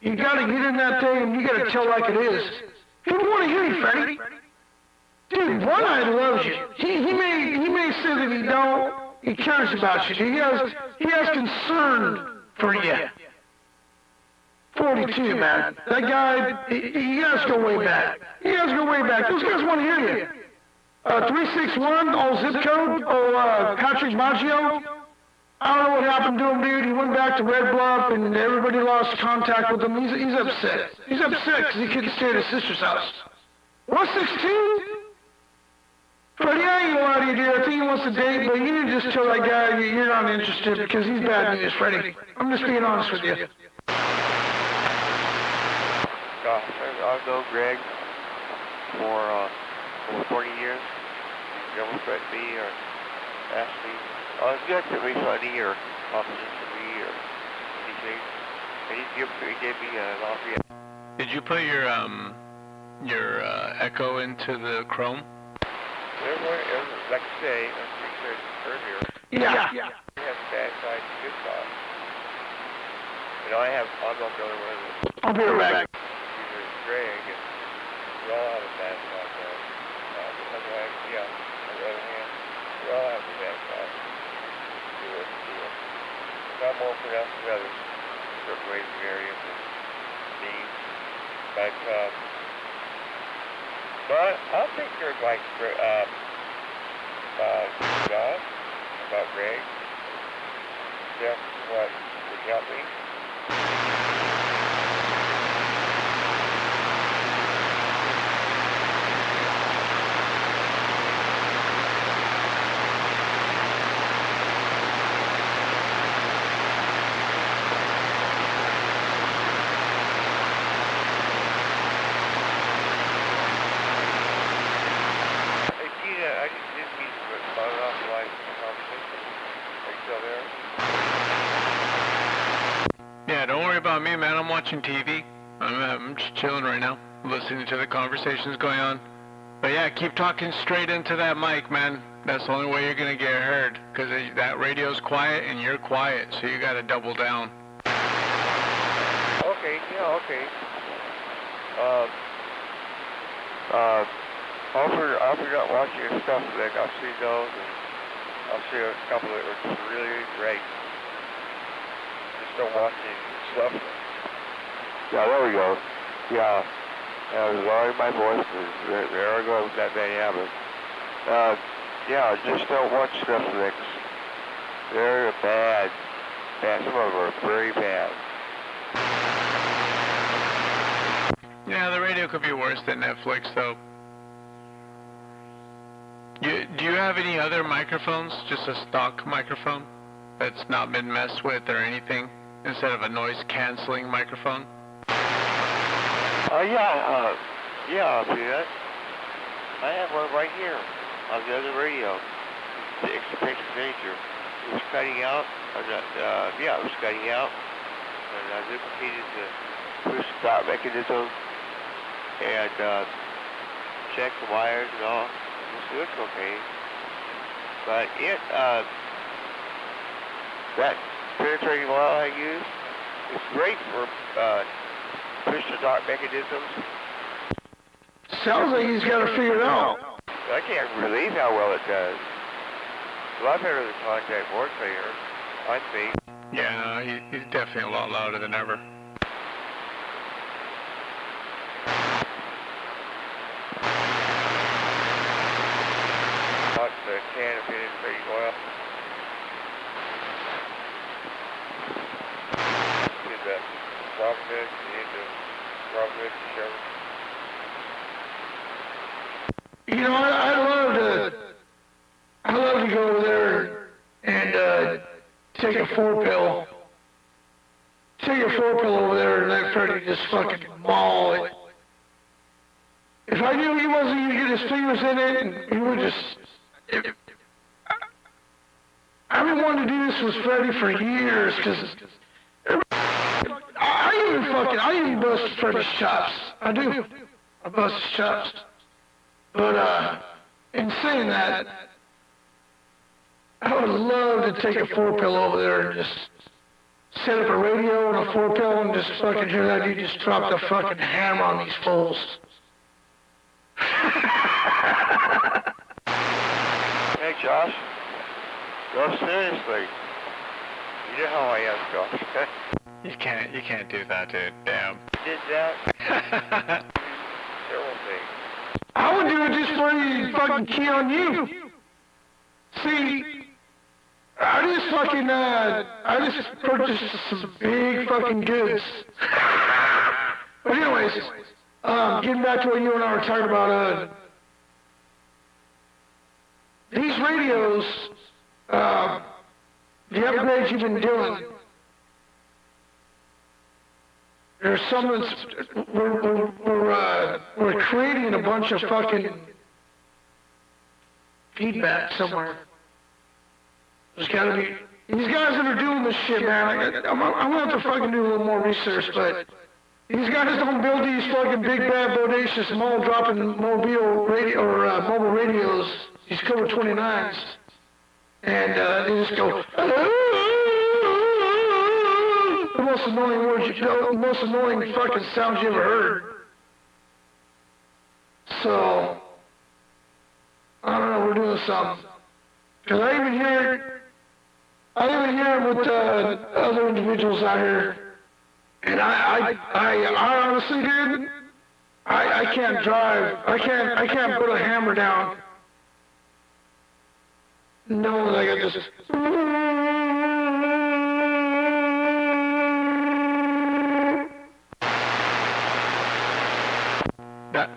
you got to get in that thing and you got to tell like it is. People want to hear you, Freddie. Dude, One Eye loves you. He may say that he don't. He cares about you. He has concern for you. 42, man. That guy, he has to go way back. He has to go way back. Those guys want to hear you. 361, old zip code, Patrick Maggio. I don't know what happened to him, dude. He went back to Red Bluff, and everybody lost contact with him. He's upset. He's upset because he couldn't stay at his sister's house. 116? Freddie, I ain't gonna lie to you, dude. I think he wants to date, but you need to just tell that guy you're not interested because he's bad news, Freddie. I'm just being honest with you. Gosh, I've known Greg for over 40 years. He never threatened me or asked me, objected me funny or opposite to me or anything. And he gave me an offer. Did you put your echo into the Chrome? Like I say, as we said earlier, Yeah. you have bad side and good side. I'm not the only one that I'll be right back. either Greg and we all have a bad side there. Otherwise, on the other hand, we all have a bad side. Do it. Some more pronounced than others, certain ways and areas and needs. But I'll take your advice, Josh, about Greg. That's what would help me. Yeah, don't worry about me, man. I'm watching TV. I'm just chilling right now, listening to the conversations going on. But yeah, keep talking straight into that mic, man. That's the only way you're gonna get heard, because that radio's quiet and you're quiet, so you gotta double down. Okay. I'll forget watching your stuff, Rick. I'll see those, and I'll see a couple that were really great. still watching stuff. Yeah, there we go. Yeah. I was lowering my voice. There I go with that bad habit. Yeah, just don't watch Netflix. They're bad. Some of them are very bad. Yeah, the radio could be worse than Netflix, though. Do you have any other microphones? Just a stock microphone that's not been messed with or anything, instead of a noise-canceling microphone? Yeah, I'll do that. I have one right here on the other radio. The extra major. It was cutting out. It was cutting out. And I lubricated the push start mechanism and checked the wires and all. It looks okay. But that penetrating oil I use, it's great for push-to-start mechanisms. Sounds like he's got it figured out. I can't believe how well it does. A lot better than contact board failure, I think. Yeah, no, he's definitely a lot louder than ever. Not the can of penetrating oil. Did that Robinhood, the end of Robinhood show. You know, I'd love to go over there and take a 4-pill. Take a 4-pill over there and let Freddie just fucking maul it. If I knew he wasn't going to get his fingers in it, and he would just... I've been wanting to do this with Freddie for years, because... I even bust Freddie's chops. I do. I bust his chops. But, in saying that, I would love to take a 4-pill over there and just set up a radio and a 4-pill and just fucking hear that dude just drop the fucking hammer on these fools. Hey, Josh. No, seriously. You know how I am, Josh. You can't do that, dude. Damn. Did that? Several things. I would do it just for you fucking key on you. See, I just purchased some big fucking goods. But anyways, getting back to what you and I were talking about, these radios, the upgrades you've been doing, there's some that's, we're creating a bunch of fucking feedback somewhere. There's gotta be, these guys that are doing this shit, man, I'm gonna have to fucking do a little more research, but these guys don't build these fucking big bad bodacious dropping mobile radio, or mobile radios, these Cobra 29s, and they just go, the most annoying words most annoying fucking sounds you ever heard. So, I don't know, we're doing something. Cause I even hear it with other individuals out here, and I honestly, dude, I can't drive. I can't put a hammer down. No, that I got this.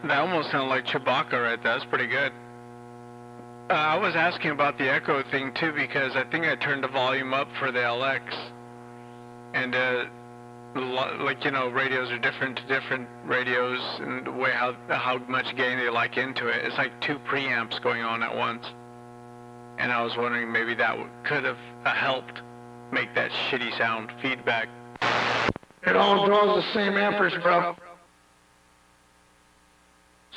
That almost sounded like Chewbacca right there. That's pretty good. I was asking about the echo thing too, because I think I turned the volume up for the LX, and like, you know, radios are different to different radios, and the way how much gain they like into it. It's like 2 preamps going on at once, and I was wondering maybe that could have helped make that shitty sound feedback. It all draws the same amperage, bro.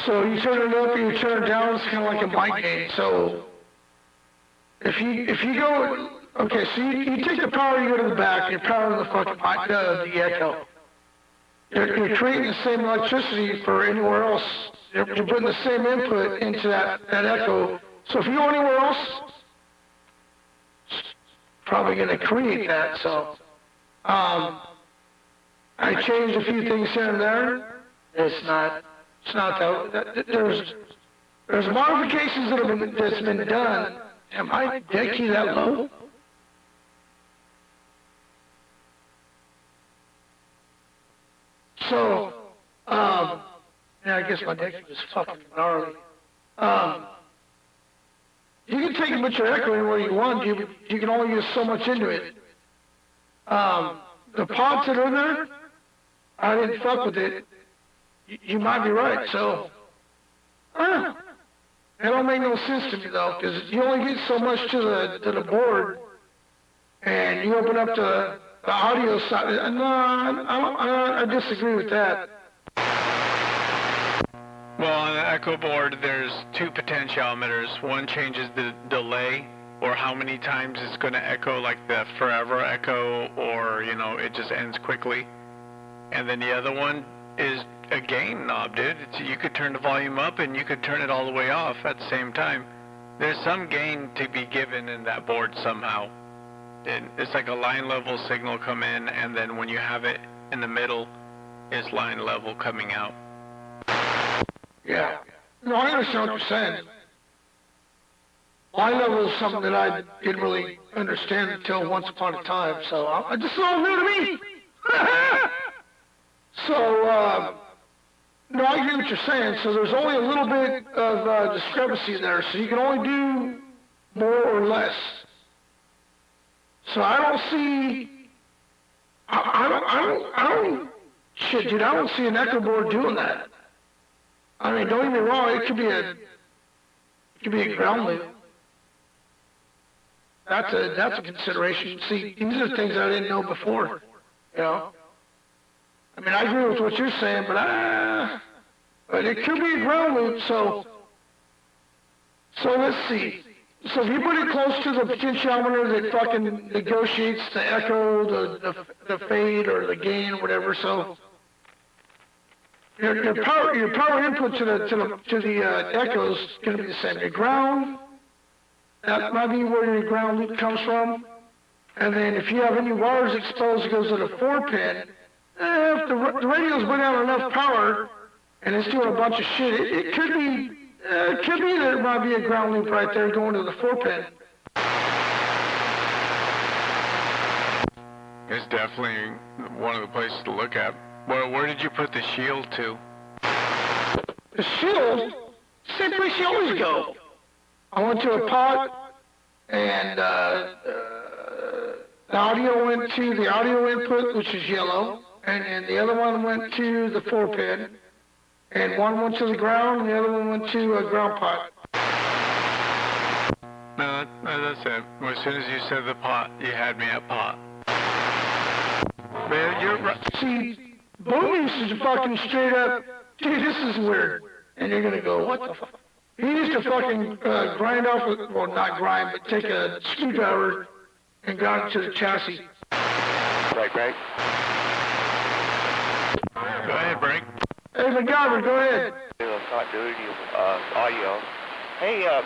So you turn it up, you turn it down, it's kind of like a mic gain. So if you go, okay, so you take the power, you go to the back, you're powering the fucking mic, the echo. You're creating the same electricity for anywhere else. You're putting the same input into that echo. So if you go anywhere else, it's probably going to create that. So I changed a few things here and there. It's not that there's modifications that's been done. Am my deck key that low? So, yeah, I guess my deck key was fucking gnarly. You can take and put your echo anywhere you want. You can only use so much into it. The pods that are in there, I didn't fuck with it. You might be right. So, that don't make no sense to me though, because you only get so much to the board, and you open up the audio side. No, I disagree with that. Well, on the echo board, there's two potentiometers. One changes the delay, or how many times it's going to echo, like the forever echo, or, you know, it just ends quickly. And then the other one is a gain knob, dude. You could turn the volume up and you could turn it all the way off at the same time. There's some gain to be given in that board somehow. It's like a line level signal come in, and then when you have it in the middle, it's line level coming out. Yeah. No, I understand what you're saying. Line level is something that I didn't really understand until once upon a time, so I just all new to me. So, no, I get what you're saying. So there's only a little bit of discrepancy there, so you can only do more or less. So I don't see, shit, dude, I don't see an echo board doing that. I mean, don't get me wrong, it could be a ground loop. That's a consideration. See, these are things I didn't know before, you know. I mean, I agree with what you're saying, but it could be a ground loop, so let's see. So if you put it close to the potentiometer that fucking negotiates the echo, the fade, or the gain, or whatever, so your power input to the echo is going to be the same. Your ground, that might be where your ground loop comes from, and then if you have any wires exposed, it goes to the 4-pin. If the radio's putting out enough power and it's doing a bunch of shit, it could be that it might be a ground loop right there going to the 4-pin. It's definitely one of the places to look at. Where did you put the shield to? The shield? Same place you always go. I went to a pot, and the audio went to the audio input, which is yellow, and the other one went to the 4-pin, and one went to the ground, and the other one went to a ground pot. No, that's it. As soon as you said the pot, you had me at pot. Man, you're right. See, boom used to fucking straight up, dude, this is weird. And you're gonna go, what the fuck? He used to fucking grind off, well, not grind, but take a screwdriver and grind it to the chassis. Break. Go ahead, break. Hey, MacGyver, go ahead. Continuity of audio. Hey, I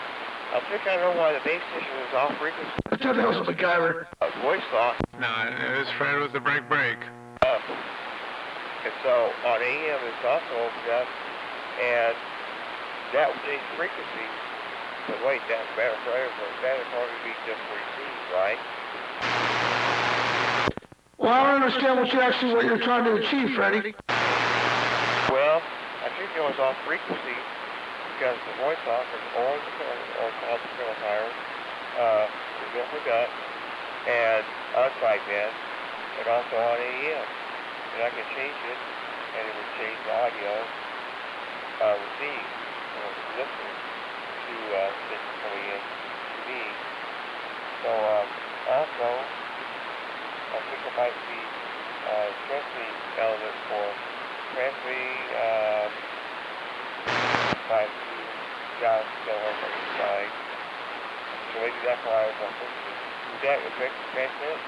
think I know why the base station is off frequency. I thought that was a MacGyver. Voice thought. No, it was Fred with the break. And so on AM it's also opened up, and that would change frequency. But wait, that's better for everything. That would probably be just received, right? Well, I don't understand what you're trying to achieve, Freddie. Well, I think it was off frequency because the voice off is on the called the purifier, is opened up, and on sideband, and also on AM. And I can change it, and it would change the audio received, listening to this coming in to me. So also, I think it might be transmitting element for transmitting 5 to John Stillman inside. So maybe that's why I was on listening. Would that affect the transmit?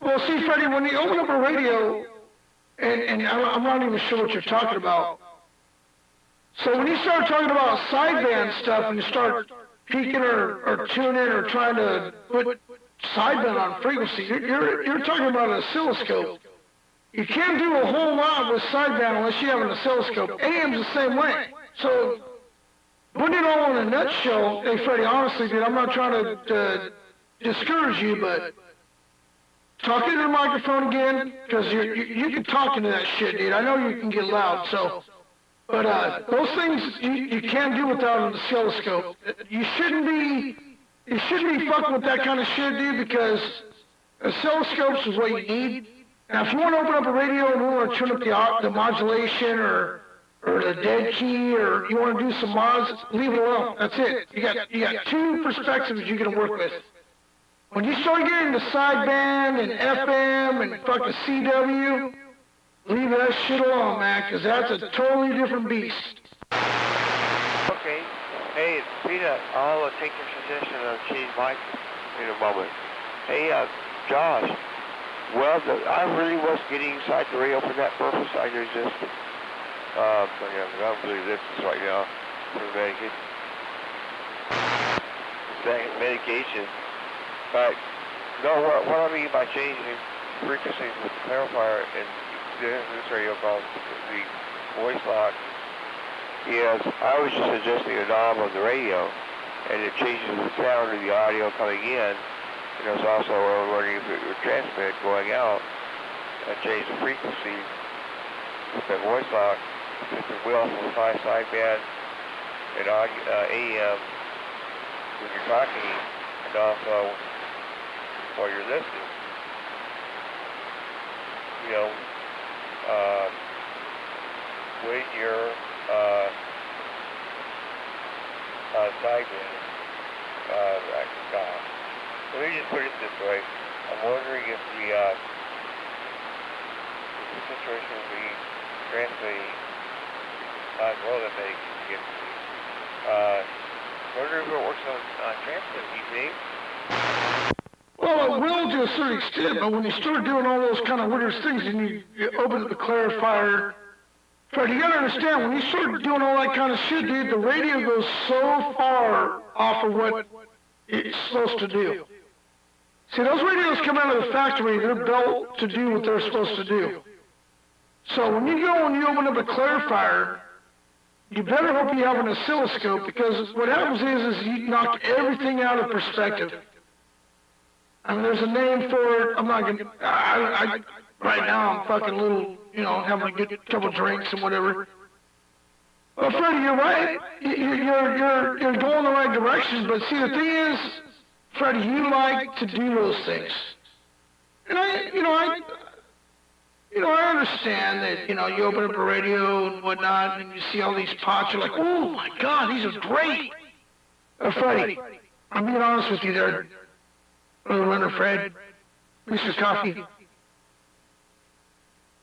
Well, see, Freddie, when you open up a radio, and I'm not even sure what you're talking about. So when you start talking about sideband stuff and you start peeking or tuning or trying to put sideband on frequency. You're talking about an oscilloscope. You can't do a whole lot with sideband unless you have an oscilloscope. AM's the same way. So, putting it all in a nutshell, hey Freddie, honestly, dude, I'm not trying to discourage you, but talk into the microphone again, because you can talk into that shit, dude. I know you can get loud, so. But those things you can do without an oscilloscope. You shouldn't be fucking with that kind of shit, dude, because oscilloscopes is what you need. Now, if you want to open up a radio and you want to turn up the modulation or the dead key, or you want to do some mods, leave it alone. That's it. You got two perspectives you're gonna work with. When you start getting the sideband and FM and fucking CW, leave that shit alone, man, because that's a totally different beast. Okay. Hey, Peanut, I'll take your suggestion on change mic in a moment. Hey, Josh. Well, I really was getting inside the radio for that purpose. I just, I'm really listening right now for medication. But, no, what I mean by changing frequencies with the clarifier and this radio called the voice lock is I was just adjusting the knob on the radio, and it changes the sound of the audio coming in. And there's also learning if it would transmit going out and change the frequency with that voice lock, if it will, from 5 sideband and AM when you're talking, and also while you're listening. You know, when you're sideband, let me just put it this way. I'm wondering if the situation will be transmitting on more than they can get to me. Wonder if it works on transmit, you think? Well, it will to a certain extent, but when you start doing all those kind of weird things and you open up the clarifier, Fred, you gotta understand, when you start doing all that kind of shit, dude, the radio goes so far off of what it's supposed to do. See, those radios come out of the factory, they're built to do what they're supposed to do. So when you go and you open up a clarifier, you better hope you have an oscilloscope, because what happens is you knock everything out of perspective. I mean, there's a name for it. I'm not gonna, right now I'm fucking little, having a good couple drinks and whatever. Well, Freddie, you're right. You're going the right direction, but see, the thing is, Freddie, you like to do those things. And I understand that, you open up a radio and whatnot, and you see all these pots, you're like, oh my God, these are great. Freddie, I'm being honest with you there, Brother Leonard, Fred, Mr. Coffee.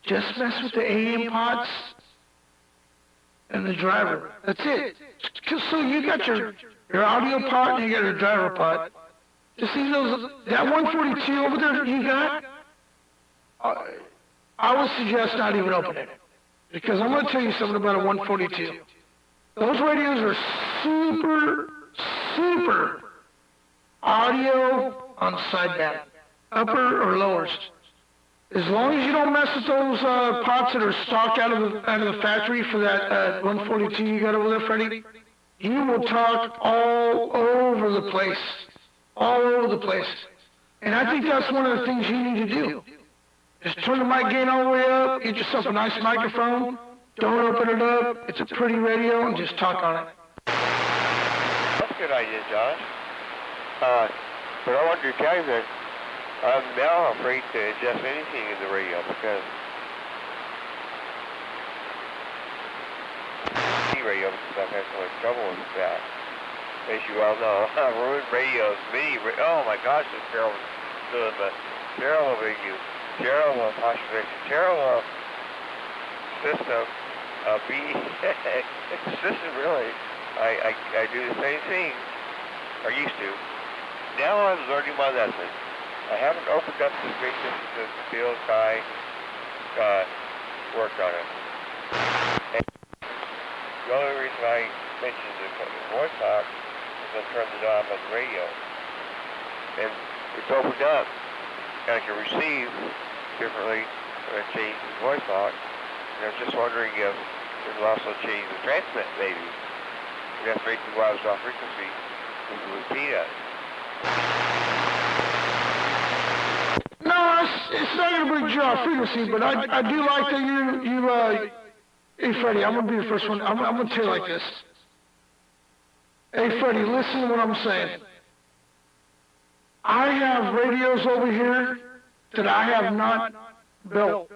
Just mess with the AM pots and the driver. That's it. So you got your audio pot and you got your driver pot. You see that 142 over there you got? I would suggest not even opening it. Because I'm going to tell you something about a 142. Those radios are super audio on sideband, upper or lowers. As long as you don't mess with those pots that are stock out of the factory for that 142 you got over there, Freddie, you will talk all over the place. All over the place. And I think that's one of the things you need to do. Just turn the mic gain all the way up, get yourself a nice microphone, don't open it up, it's a pretty radio, and just talk on it. That's a good idea, Josh. But I wanted to tell you that I'm now afraid to adjust anything in the radio because radio, because I've had so much trouble with that. As you well know, I've ruined radios, oh my gosh, this terrible doing the terrible radio, terrible postulation, terrible system. System really. I do the same thing, or used to. Now I'm learning my lesson. I haven't opened up the great system since Bill Kai worked on it. And the only reason I mentioned the voice talk is I turned it on the radio. And it's opened up, and I can receive differently and change the voice box. And I was just wondering if it will also change the transmit, maybe. And that's maybe why I was off frequency. We can repeat it. No, it's not going to bring you off frequency, but I do like that hey Freddie, I'm going to be the first one. I'm going to tell you like this. Hey Freddie, listen to what I'm saying. I have radios over here that I have not built.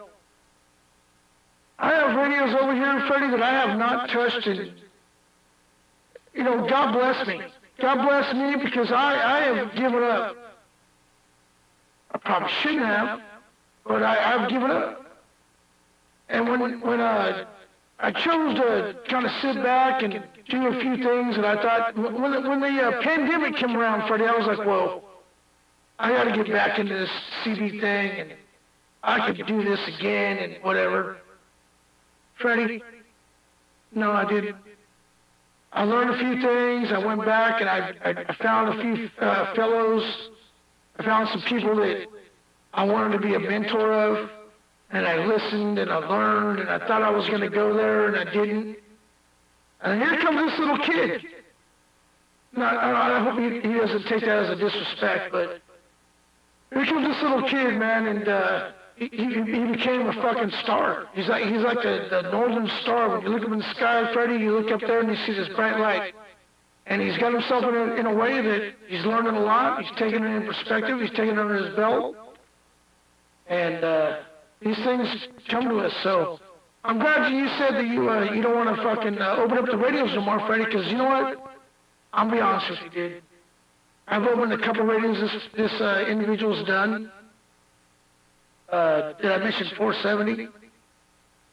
I have radios over here, Freddie, that I have not touched, and, you know, God bless me. God bless me, because I have given up. I probably shouldn't have, but I've given up. And when I chose to kind of sit back and do a few things, and I thought, when the pandemic came around, Freddie, I was like, whoa, I got to get back into this CB thing, and I could do this again, and whatever. Freddie, no, I didn't. I learned a few things. I went back, and I found a few fellows. I found some people that I wanted to be a mentor of, and I listened, and I learned, and I thought I was going to go there, and I didn't. And here comes this little kid. No, I hope he doesn't take that as a disrespect, but here comes this little kid, man, and he became a fucking star. He's like the northern star. When you look up in the sky, Freddie, you look up there and you see this bright light. And he's got himself in a way that he's learning a lot. He's taking it in perspective. He's taking it under his belt. And these things come to us. So I'm glad you said that you don't want to fucking open up the radios no more, Freddie, because you know what? I'll be honest with you, dude. I've opened a couple radios this individual's done. Did I mention 470?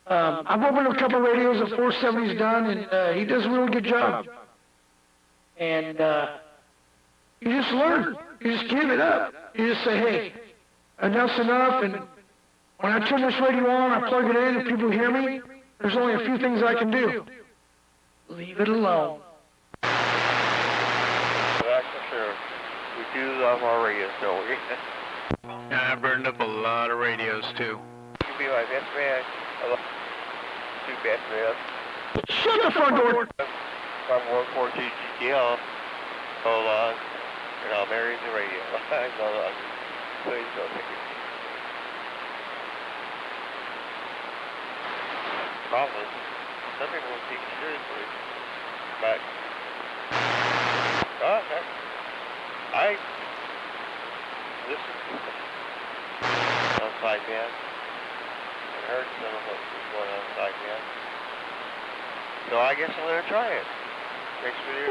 I've opened a couple radios that 470's done, and he does a really good job. And you just learn. You just give it up. You just say, hey, enough's enough, and when I turn this radio on, I plug it in, and people hear me, there's only a few things I can do. Leave it alone. That's for sure. We do love our radios, don't we? Yeah, I burned up a lot of radios, too. You can be my best man. I love two best men. Shut the front door. From World War II GTL, hold on, and I'll marry the radio. Hold on. Please don't take it. Problem, some people won't take it seriously, but, okay. I listened on sideband and heard some of what was going on sideband. So I guess I'm going to try it. Thanks for your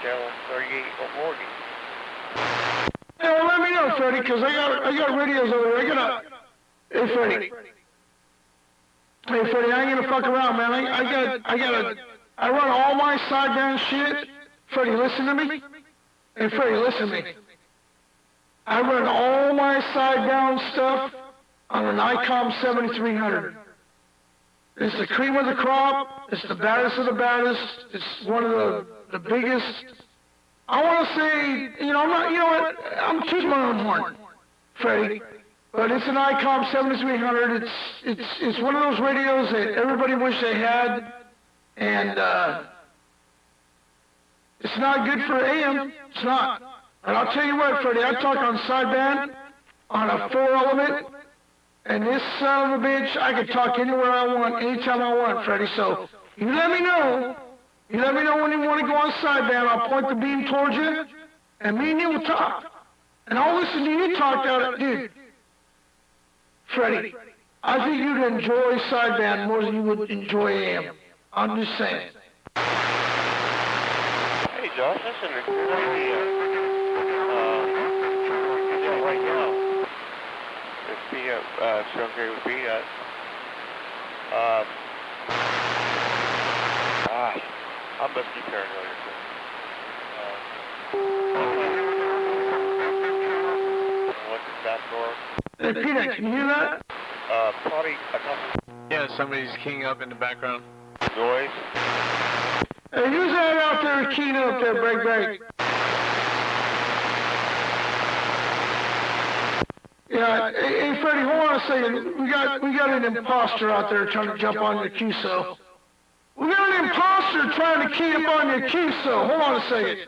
channel 3840. Yeah, let me know, Freddie, because I got radios over there. Hey, Freddie. Hey, Freddie, I ain't gonna fuck around, man. I run all my sideband shit. Freddie, listen to me. Hey, Freddie, listen to me. I run all my sidebound stuff on an ICOM 7300. It's the cream of the crop. It's the baddest of the baddest. It's one of the biggest. I want to say, you know, I'm keeping my own horn, Freddie. But it's an ICOM 7300. It's one of those radios that everybody wish they had, and it's not good for AM. It's not. And I'll tell you what, Freddie, I talk on sideband on a 4-element. And this son of a bitch, I can talk anywhere I want, anytime I want, Freddie. So you let me know. You let me know when you want to go on sideband. I'll point the beam towards you, and me and you will talk. And I'll listen to you talk out, dude. Freddie, I think you'd enjoy sideband more than you would enjoy AM. I'm just saying. Hey, Josh, that's a good idea. Right now. If so okay with Peanut. I must be paranoid. Look at the back door. Hey, Peanut, can you hear that? Probably a couple Yeah, somebody's keying up in the background. noise. Hey, who's that out there keying up there, break? Yeah, hey, Freddie, hold on a second. We got an imposter out there trying to jump on your QSO. We got an imposter trying to key up on your QSO. Hold on a second.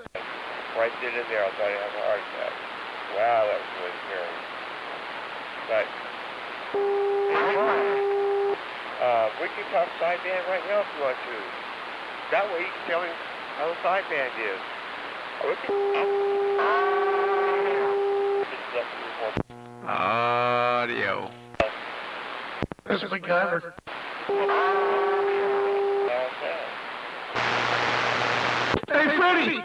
Right then and there, I thought he had a heart attack. Wow, that was really scary. But, we can talk sideband right now if you want to. That way you can tell him how the sideband is. We can... Audio. That's MacGyver. Hey, Freddie!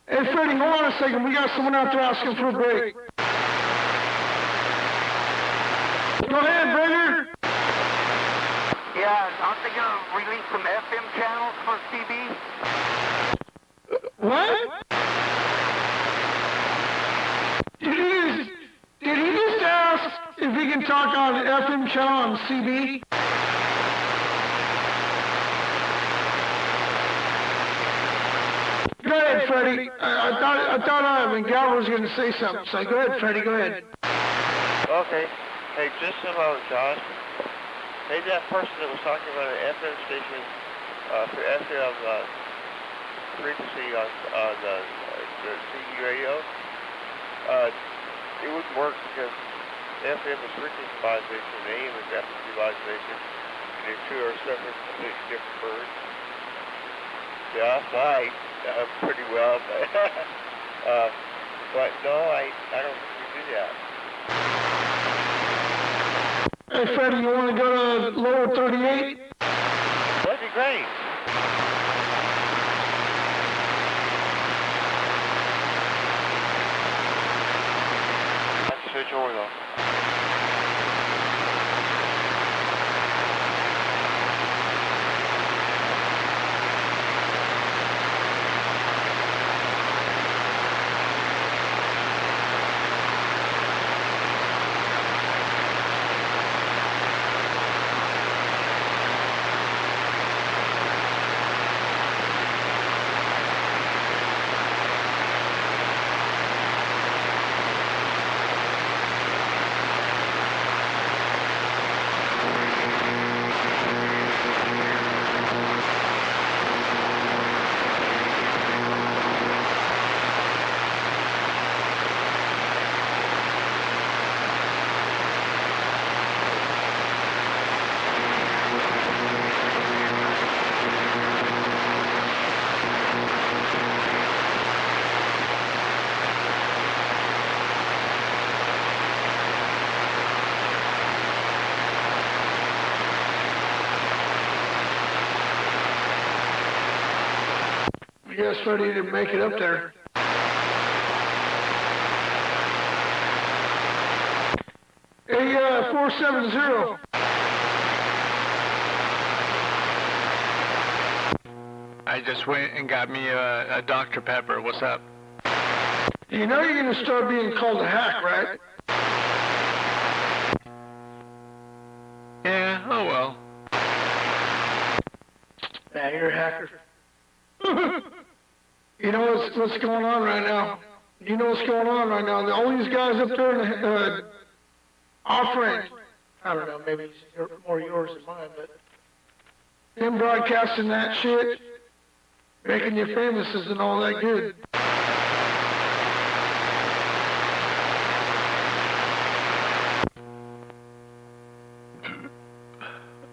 Hey, Freddie, hold on a second. We got someone out there asking for a break. Go ahead, Breaker. Yeah, aren't they going to release some FM channels for CB? What? Did he just ask if he can talk on an FM channel on CB? Go ahead, Freddie. I thought MacGyver was going to say something, so go ahead, Freddie, go ahead. Okay. Hey, just a moment, Josh. Hey, that person that was talking about an FM station for FM frequency on the CB radio, it wouldn't work because FM is frequency modulation and AM is frequency modulation, and the two are separate, completely different birds. Yeah, I fight pretty well, but no, I don't think we do that. Hey, Freddie, you want to go to lower 38? That'd be great. That's switch over though. I guess Freddie didn't make it up there. Hey, 470. I just went and got me a Dr. Pepper. What's up? You know you're going to start being called a hack, right? Yeah, oh well. Yeah, you're a hacker. You know what's going on right now? You know what's going on right now? All these guys up there offering, I don't know, maybe it's more yours than mine, but them broadcasting that shit, making you famous isn't all that good.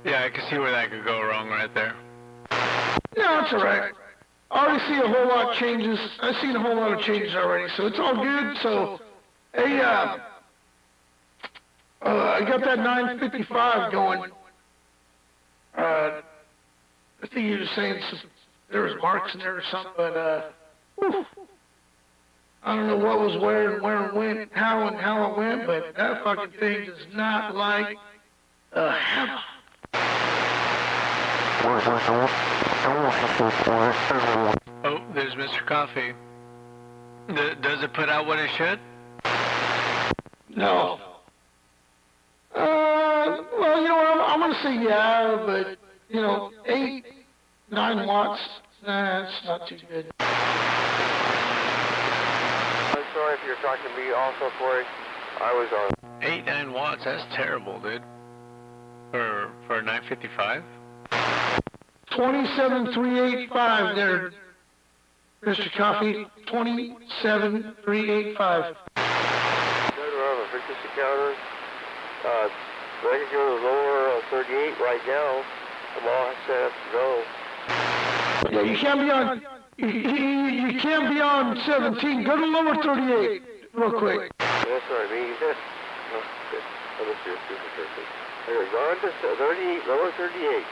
Yeah, I can see where that could go wrong right there. No, it's all right. I already see a whole lot of changes. I've seen a whole lot of changes already, so it's all good. So, hey, I got that 955 going. I think you were saying there was marks in there or something, but I don't know what was where and when, how it went, but that fucking thing does not like a hammer. Oh, there's Mr. Coffee. Does it put out what it should? No. Well, you know, I'm going to say yeah, but, 8, 9 watts Nah, it's not too good. I'm sorry if you're talking to me also, Corey. I was on. 8-9 watts, that's terrible, dude. For 955? 27385 there, Mr. Coffee. 27385. Around the frequency counter. I can go to lower 38 right now. I'm all set up to go. Yeah, you can't be on. You can't be on 17. Go to lower 38 real quick. That's what I mean. I'm a serious super person. Anyway, go on to 38, lower 38.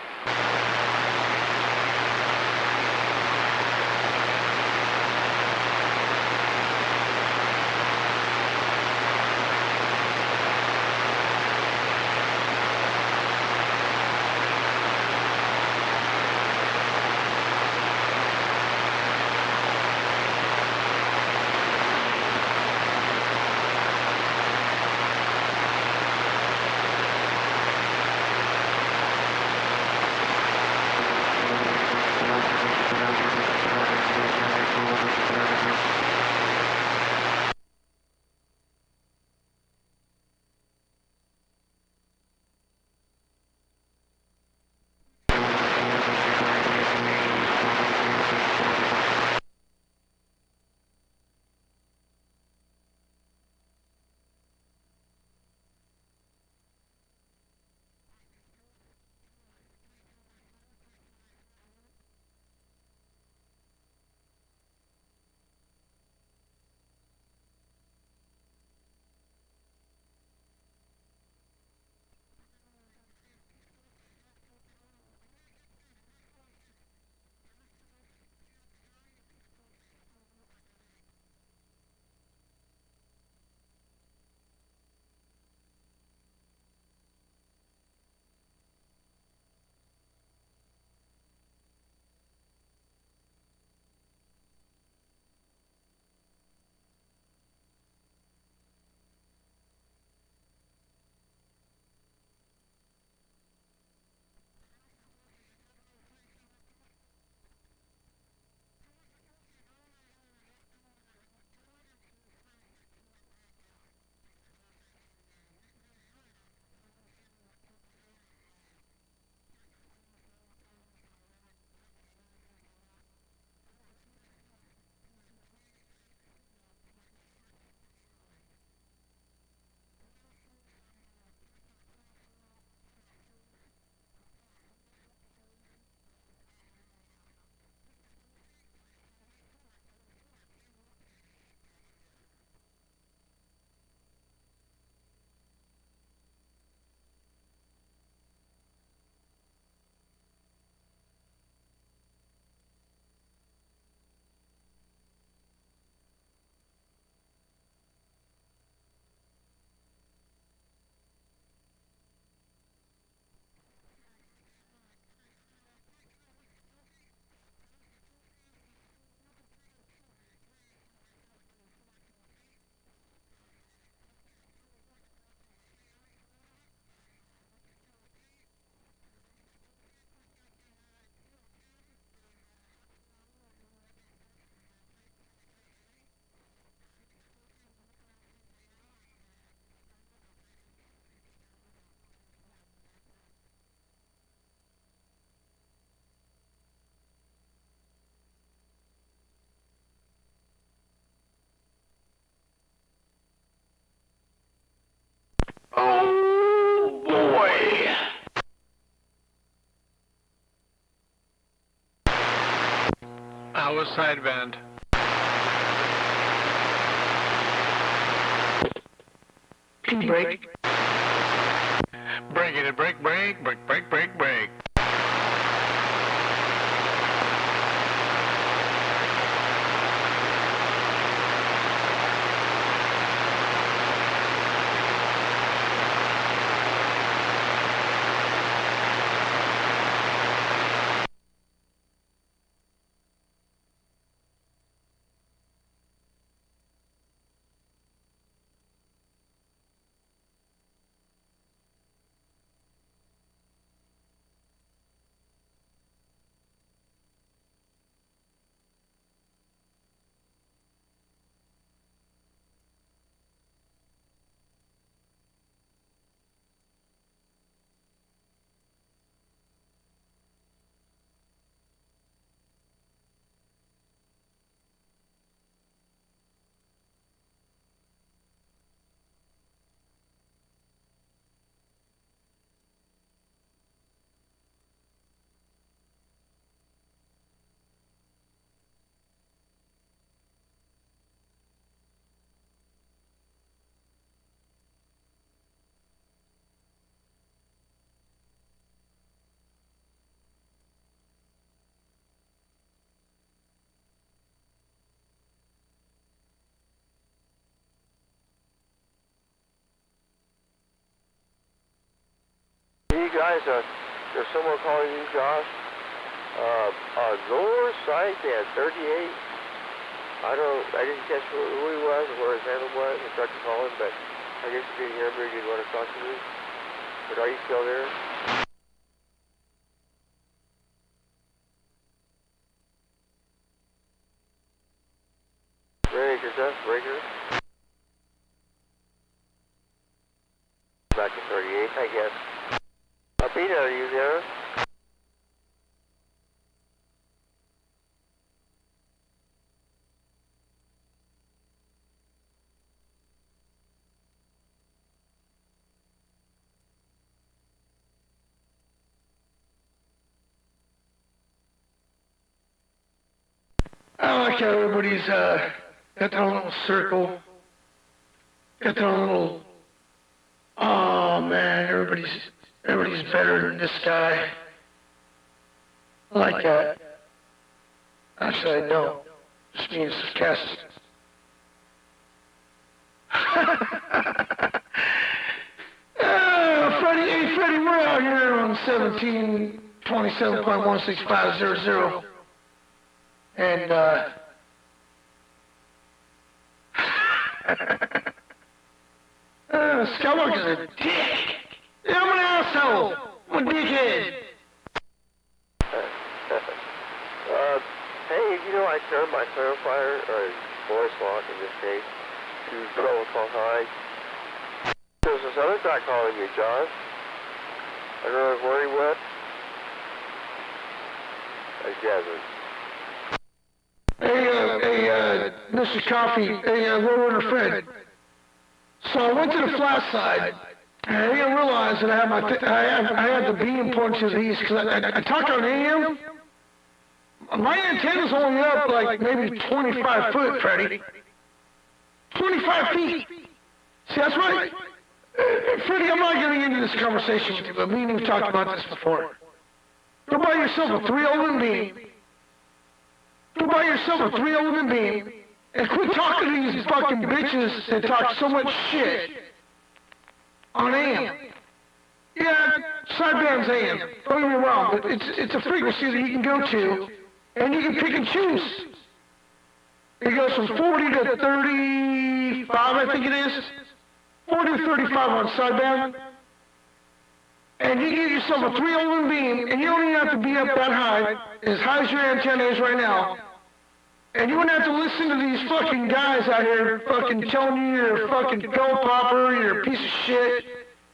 Oh boy! I was sideband. P-break. Break it, break, break, break, break, break, break. guys, there's someone calling you, Josh. On lower sideband 38. I didn't catch who he was or where his handle was. I tried to call him, but I guess you didn't hear me or you didn't want to talk to me. But are you still there? Breaker, Dust Breaker. Back to 38, I guess. Peter, are you there? I like how everybody's got their little circle, got their little. Oh man, everybody's better than this guy. I like that. Actually, I don't. Just being sarcastic. Freddie, hey Freddie, we're out here on 1727.16500. And, Skywalker's a dick. Yeah, I'm an asshole. I'm a dickhead. Hey, you know, I turned my clarifier, or voice lock in this case, to protocol high. There's this other guy calling you, John. I don't know where he went. I gathered. Hey, Mr. Coffee, hey, Roller Fred. So I went to the flat side, and I didn't realize that I had the beam pointing to the east, because I talked on AM. My antenna's only up like maybe 25 foot, Freddie. 25 feet. See, that's right. Freddie, I'm not getting into this conversation with you, but me and you've talked about this before. Go buy yourself a 3-element beam. Go buy yourself a 3-element beam and quit talking to these fucking bitches that talk so much shit on AM. Yeah, sideband's AM. Don't get me wrong, but it's a frequency that you can go to and you can pick and choose. It goes from 40 to 35, I think it is. 40 to 35 on sideband. And you get yourself a 3-element beam, and you don't even have to be up that high as your antenna is right now. And you wouldn't have to listen to these fucking guys out here fucking telling you you're a fucking gold popper, you're a piece of shit.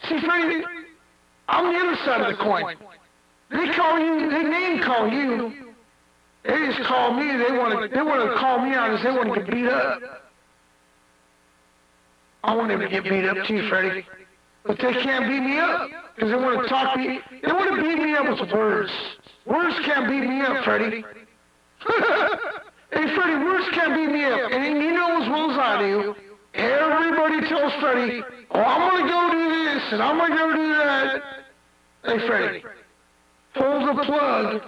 See, Freddie, I'm the other side of the coin. They call you, they name call you. They just call me, they want to call me out as they want to get beat up. I want them to get beat up too, Freddie. But they can't beat me up, because they want to talk me, they want to beat me up with words. Words can't beat me up, Freddie. Hey, Freddie, words can't beat me up, and you know as well as I do, everybody tells Freddie, oh, I'm going to go do this, and I'm going to go do that. Hey, Freddie, pull the plug.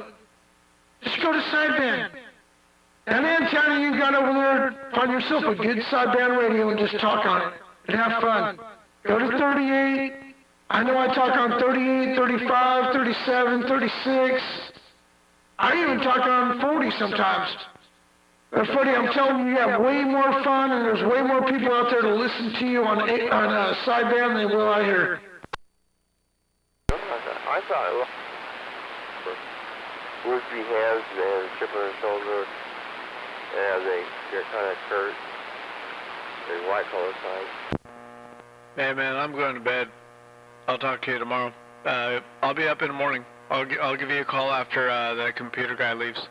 Just go to sideband. And antenna you got over there, find yourself a good sideband radio and just talk on it, and have fun. Go to 38. I know I talk on 38, 35, 37, 36. I even talk on 40 sometimes. But Freddie, I'm telling you, you have way more fun, and there's way more people out there to listen to you on sideband than will out here. I thought it was would-be hands and chip on the shoulder, and they're kind of curt. They're white collar side. Hey man, I'm going to bed. I'll talk to you tomorrow. I'll be up in the morning. I'll give you a call after the computer guy leaves.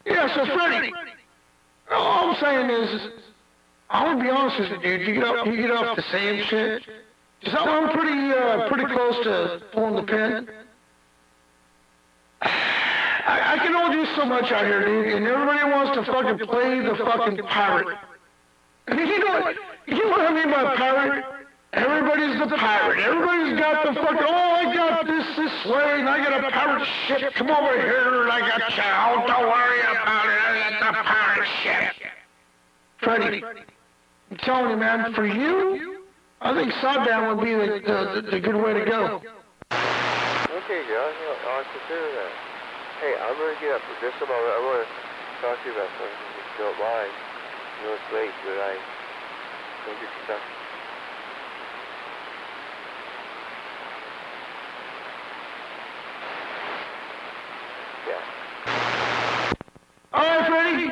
Yeah, so Freddie, all I'm saying is, I'm gonna be honest with you, dude. You get off the same shit. Cause I'm pretty close to pulling the pin. I can only do so much out here, dude, and everybody wants to fucking play the fucking pirate. And you know what I mean by pirate? Everybody's the pirate. Everybody's got the fucking, oh, I got this way, and I got a pirate ship. Come over here, and I got you. Oh, don't worry about it. I got the pirate ship. Freddie, I'm telling you, man, for you, I think sod-down would be the good way to go. Okay, Josh, I'll consider that. Hey, I'm going to get up for just a moment. I want to talk to you about something if you don't mind. I know it's late, but I don't get stuff. All right, Freddie.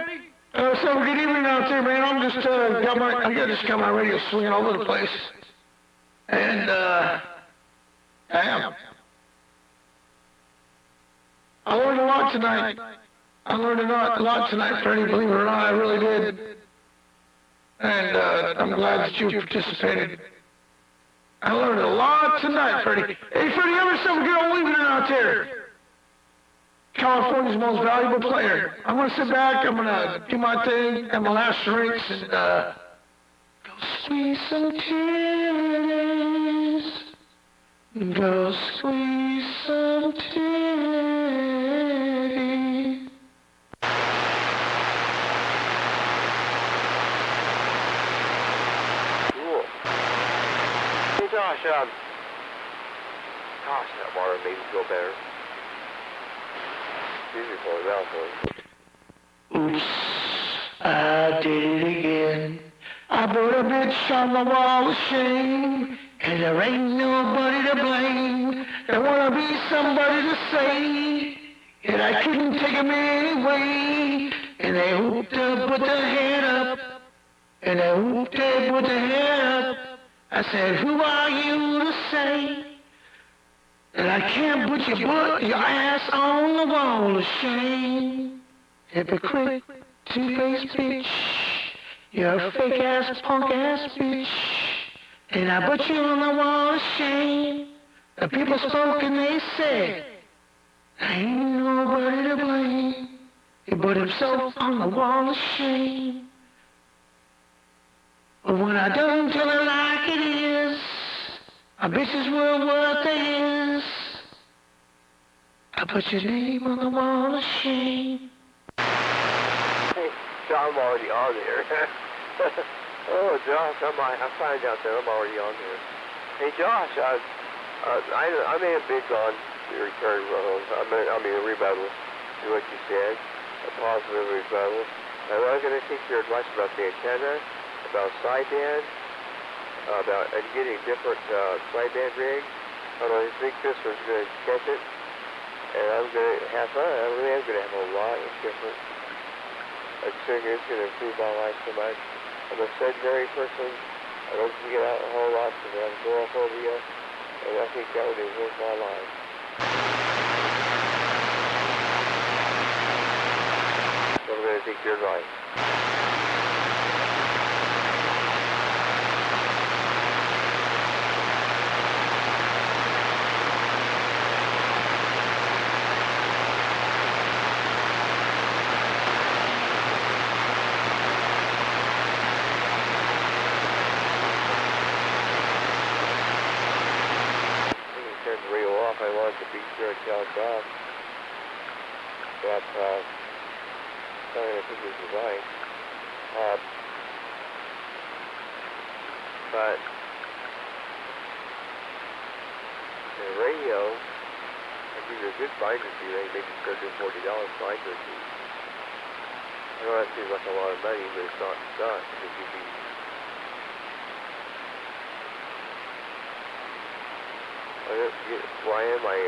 So good evening out there, man. I'm just got my radio swinging all over the place, and damn, I learned a lot tonight. I learned a lot tonight, Freddie. Believe it or not, I really did. And I'm glad that you participated. I learned a lot tonight, Freddie. Hey, Freddie, ever some good old evening out there? California's most valuable player. I'm going to sit back, I'm going to do my thing, and my last drinks, and go squeeze some titties. Go squeeze some titties. Cool. Hey, Josh, gosh, that water made me feel better. Oops, I did it again. I put a bitch on the wall of shame, and there ain't nobody to blame. There wanna be somebody to say that I couldn't take 'em anyway. And they hooped up with their head up, and they hooped up with their head up. I said, who are you to say and I can't put your ass on the wall of shame? Hypocrite, two-faced bitch, you're a fake-ass, punk-ass bitch, and I put you on the wall of shame. The people spoke and they said, ain't nobody to blame. He put himself on the wall of shame. But when I don't tell it like it is, my bitches were what they is. I put your name on the wall of shame. Hey, John, I'm already on there. Oh, Josh, I'm fine out there. I'm already on there. Hey, Josh, I may have big on the return runnels. I mean, a rebuttal to what you said, a positive rebuttal. I'm going to take your advice about the antenna, about sideband, about getting different sideband rigs. I think this one's going to catch it, and I'm going to have fun. I really am going to have a lot of different. I think it's going to improve my life so much. I'm a sedentary person. I don't get out a whole lot because I have agoraphobia, and I think that would be worth my life. So I'm going to take your advice. I wanted to be sure to tell Doc that I'm going to take his advice. But the radio, I give you a good finder fee, maybe $30 or $40 finder fee. I know that seems like a lot of money, but it's not. Because you'd be why am I,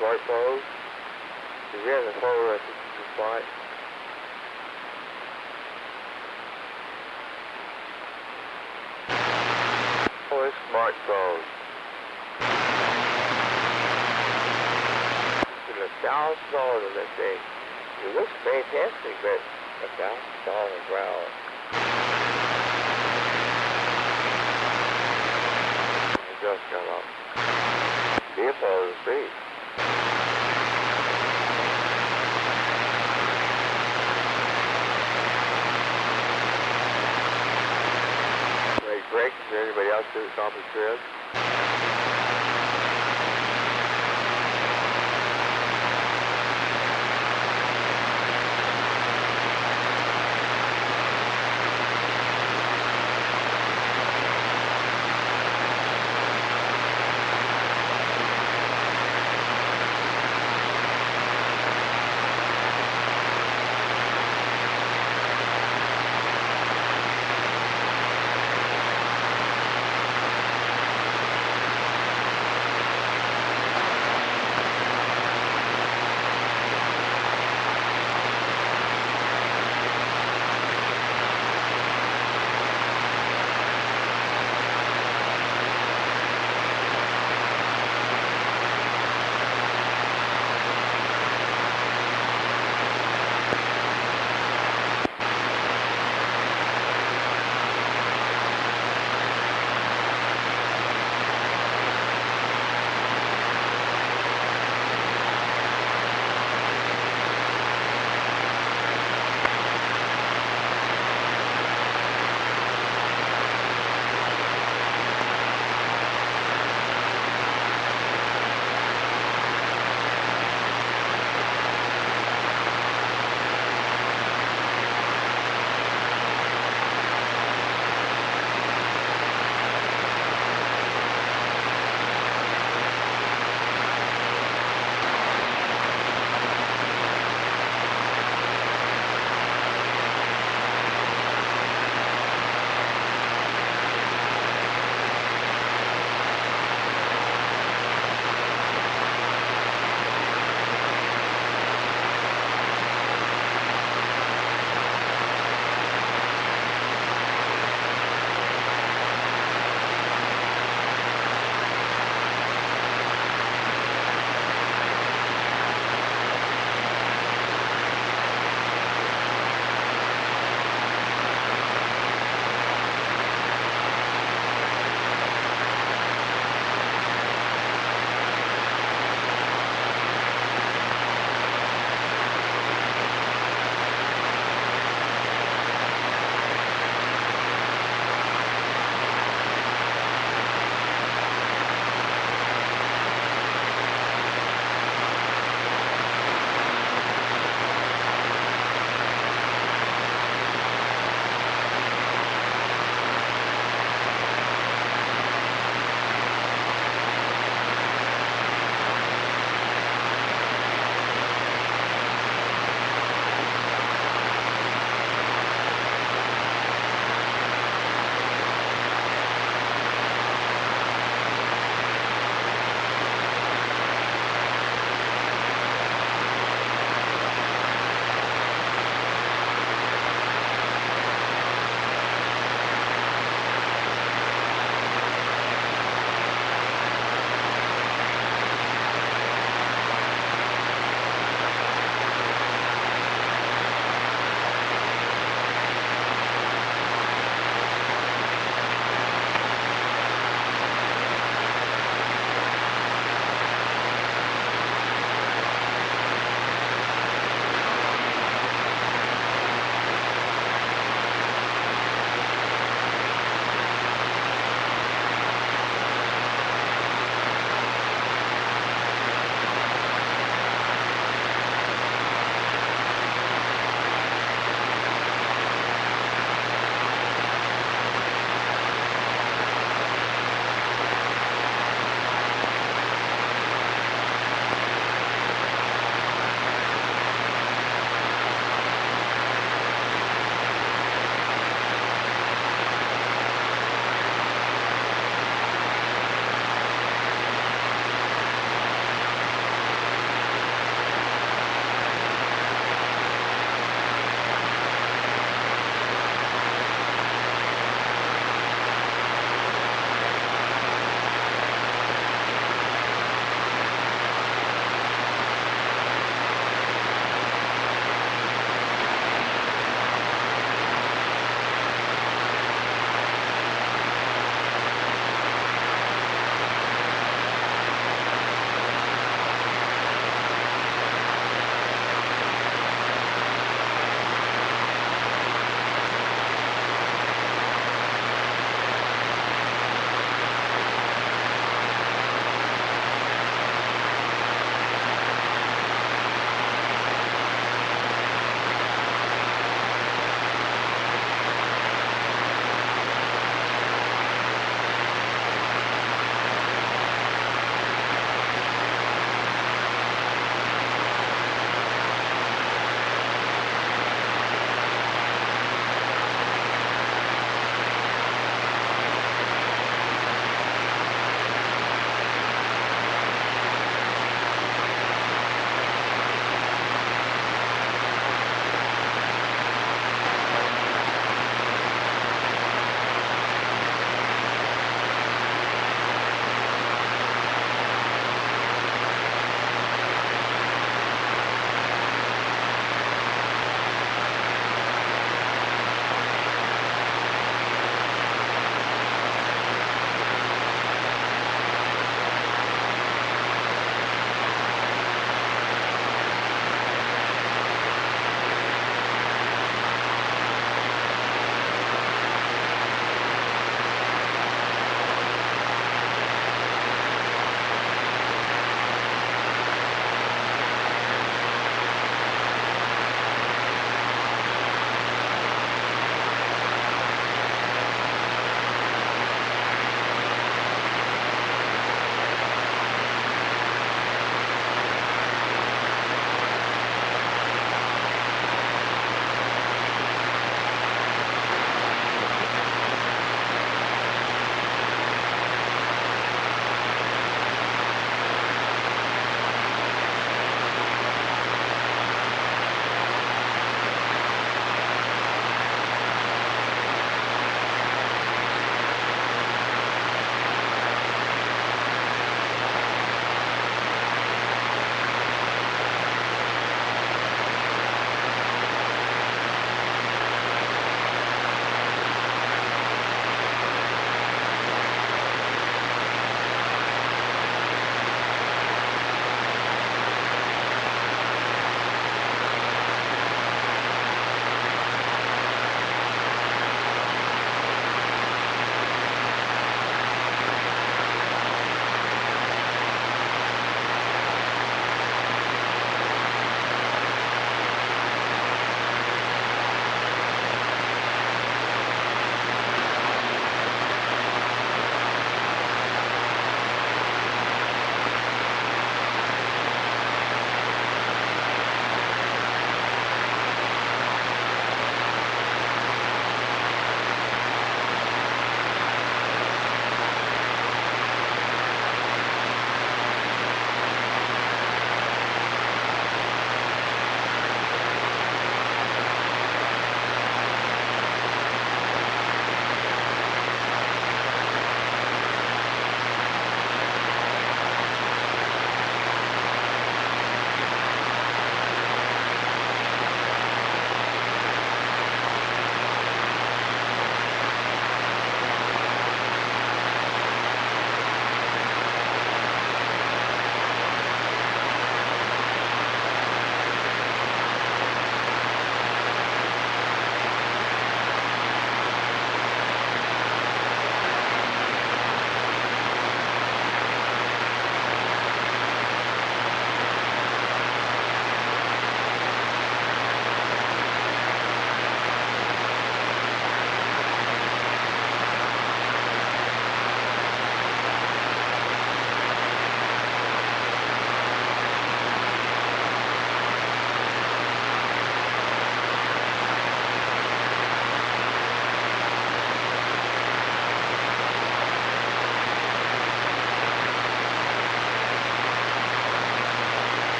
smartphone? Do we have a phone at the spot? Oh, it's smartphone. It's $1,000 on that thing. It looks fantastic, but $1,000 growl. I just got up. The info on the street. Ready to break? Is there anybody else to accomplish this?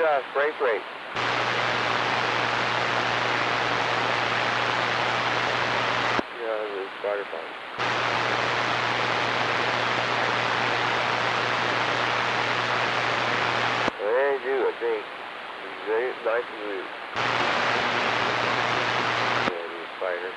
spray brake. Yeah, the starter button. They do, I think. It's very nice and loose. Yeah, the spider.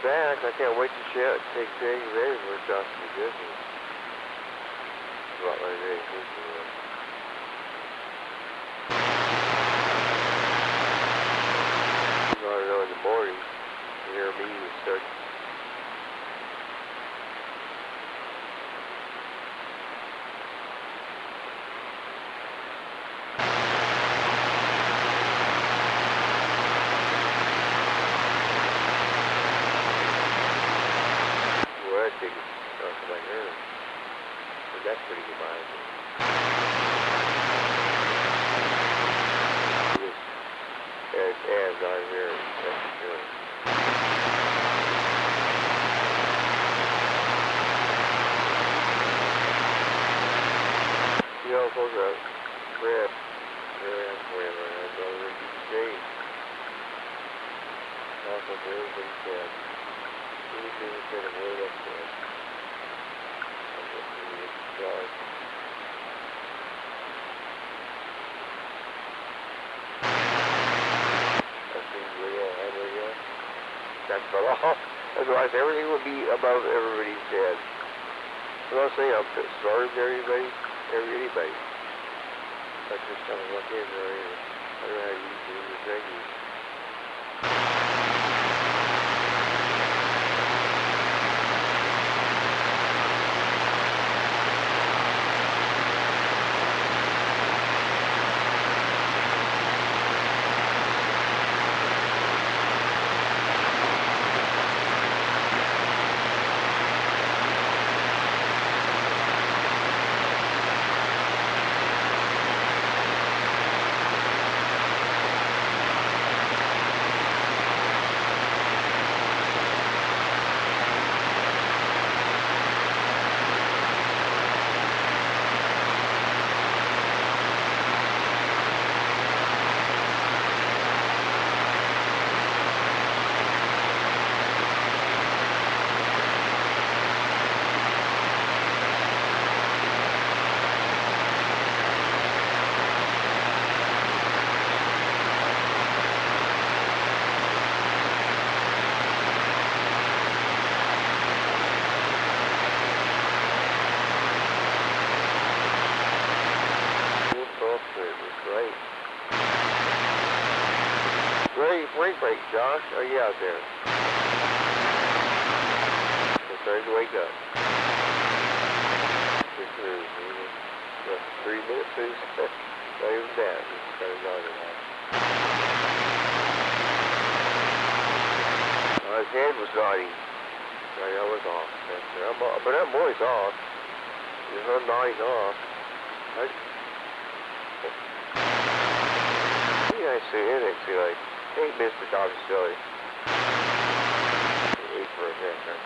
Back. I can't wait to take things ready for Johnson Disney. About my vacation. You ought to know in the morning, you hear me start. Well, that ticket starts like early. But that's pretty good mileage. As I'm here, that's sure. You know, folks, Fred, whatever, that's all they can say. That's what everybody said. Anything said a word up there. I'm just going to start. That's fell off. Otherwise, everything would be above everybody's head. I'm not saying I'm sorry to anybody. That's just kind of like it, right? I don't know how you do the thing. Break, Josh. Are you out there? I'm starting to wake up. Just move. 3 minutes, please. Not even that. Just started yawning now. His head was naughty. I was off. But I'm always off. There's no nodding off. I see it. See, like, hey, Mr. Dog Silly. Wait for a second.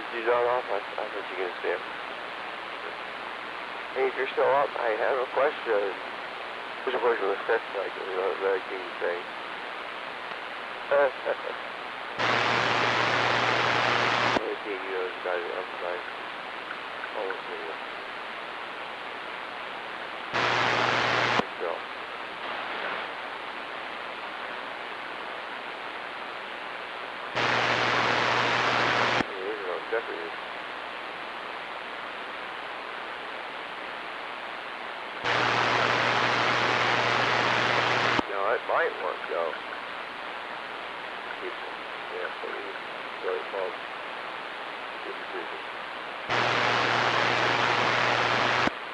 Did you not off? I thought you were going to stay up. Hey, if you're still up, I have a question. Which of course was sex like, you know, that thing you say. Let me see, you know, this guy's outside. Almost here. Let's go. Here's no deputy. It might work though. Yeah, so we really called good decision.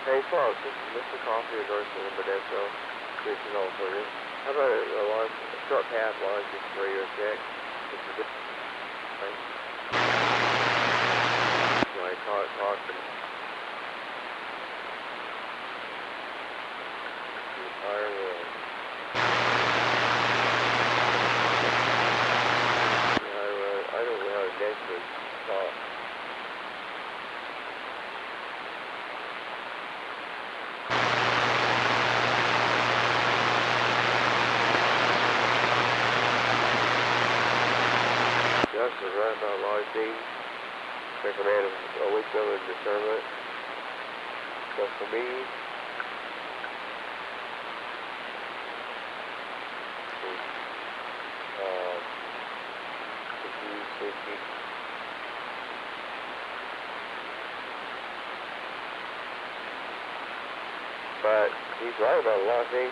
Hey folks, this is Mr. Coffee of Garcia and Modesto, Station Alternative. How about a short path launch just radio check? This is good. Right? So I talk to the entire world. I don't know how to naturally talk. Just a roundabout large D. Recommend a wisdom and discernment. So for me, safety. But he's right about a lot of things.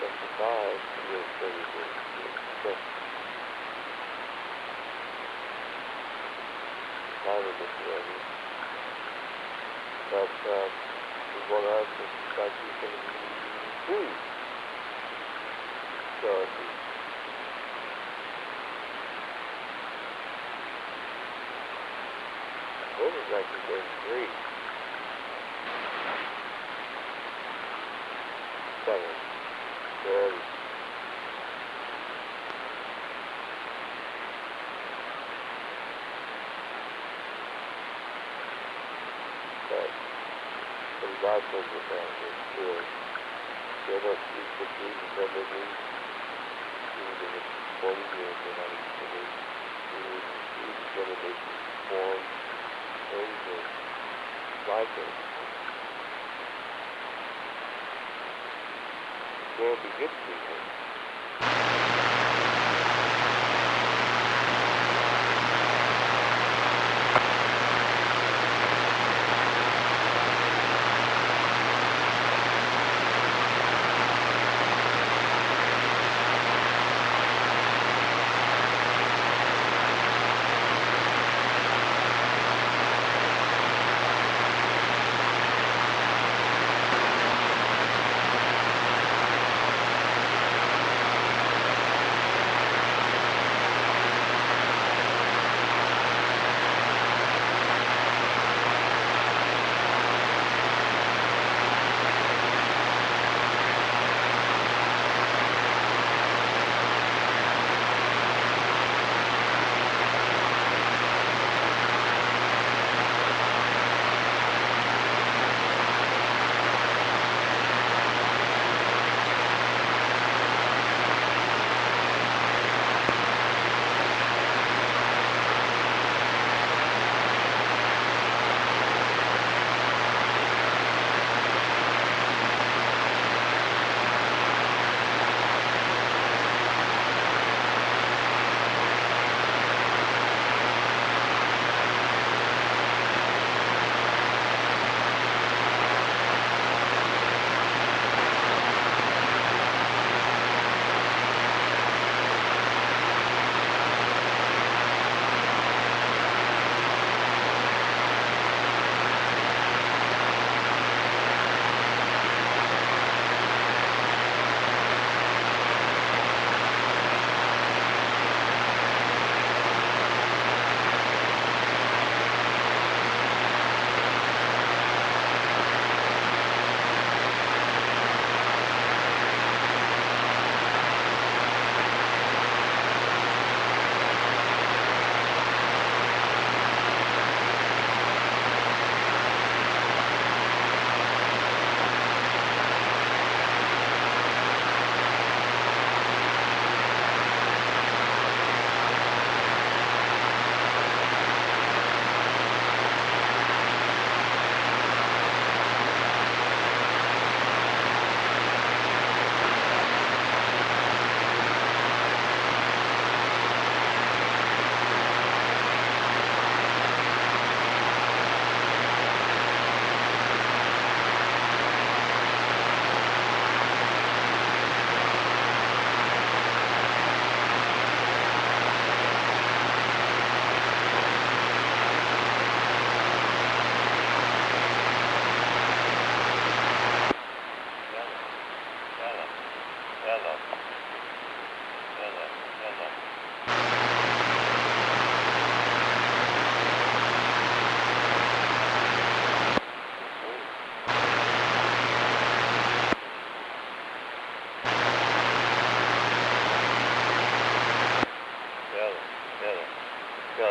Justified with everything. Private disability. But he's one of us that's like so what was 1933? 7. Good. But God says with that, it's true. They don't speak the truth and said they do. Even if it's 40 years, they're not even believe. Even whether they form anything like it. Can't be good people.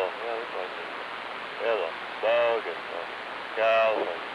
Oh, yeah, this one. Yeah, the dog and the cow and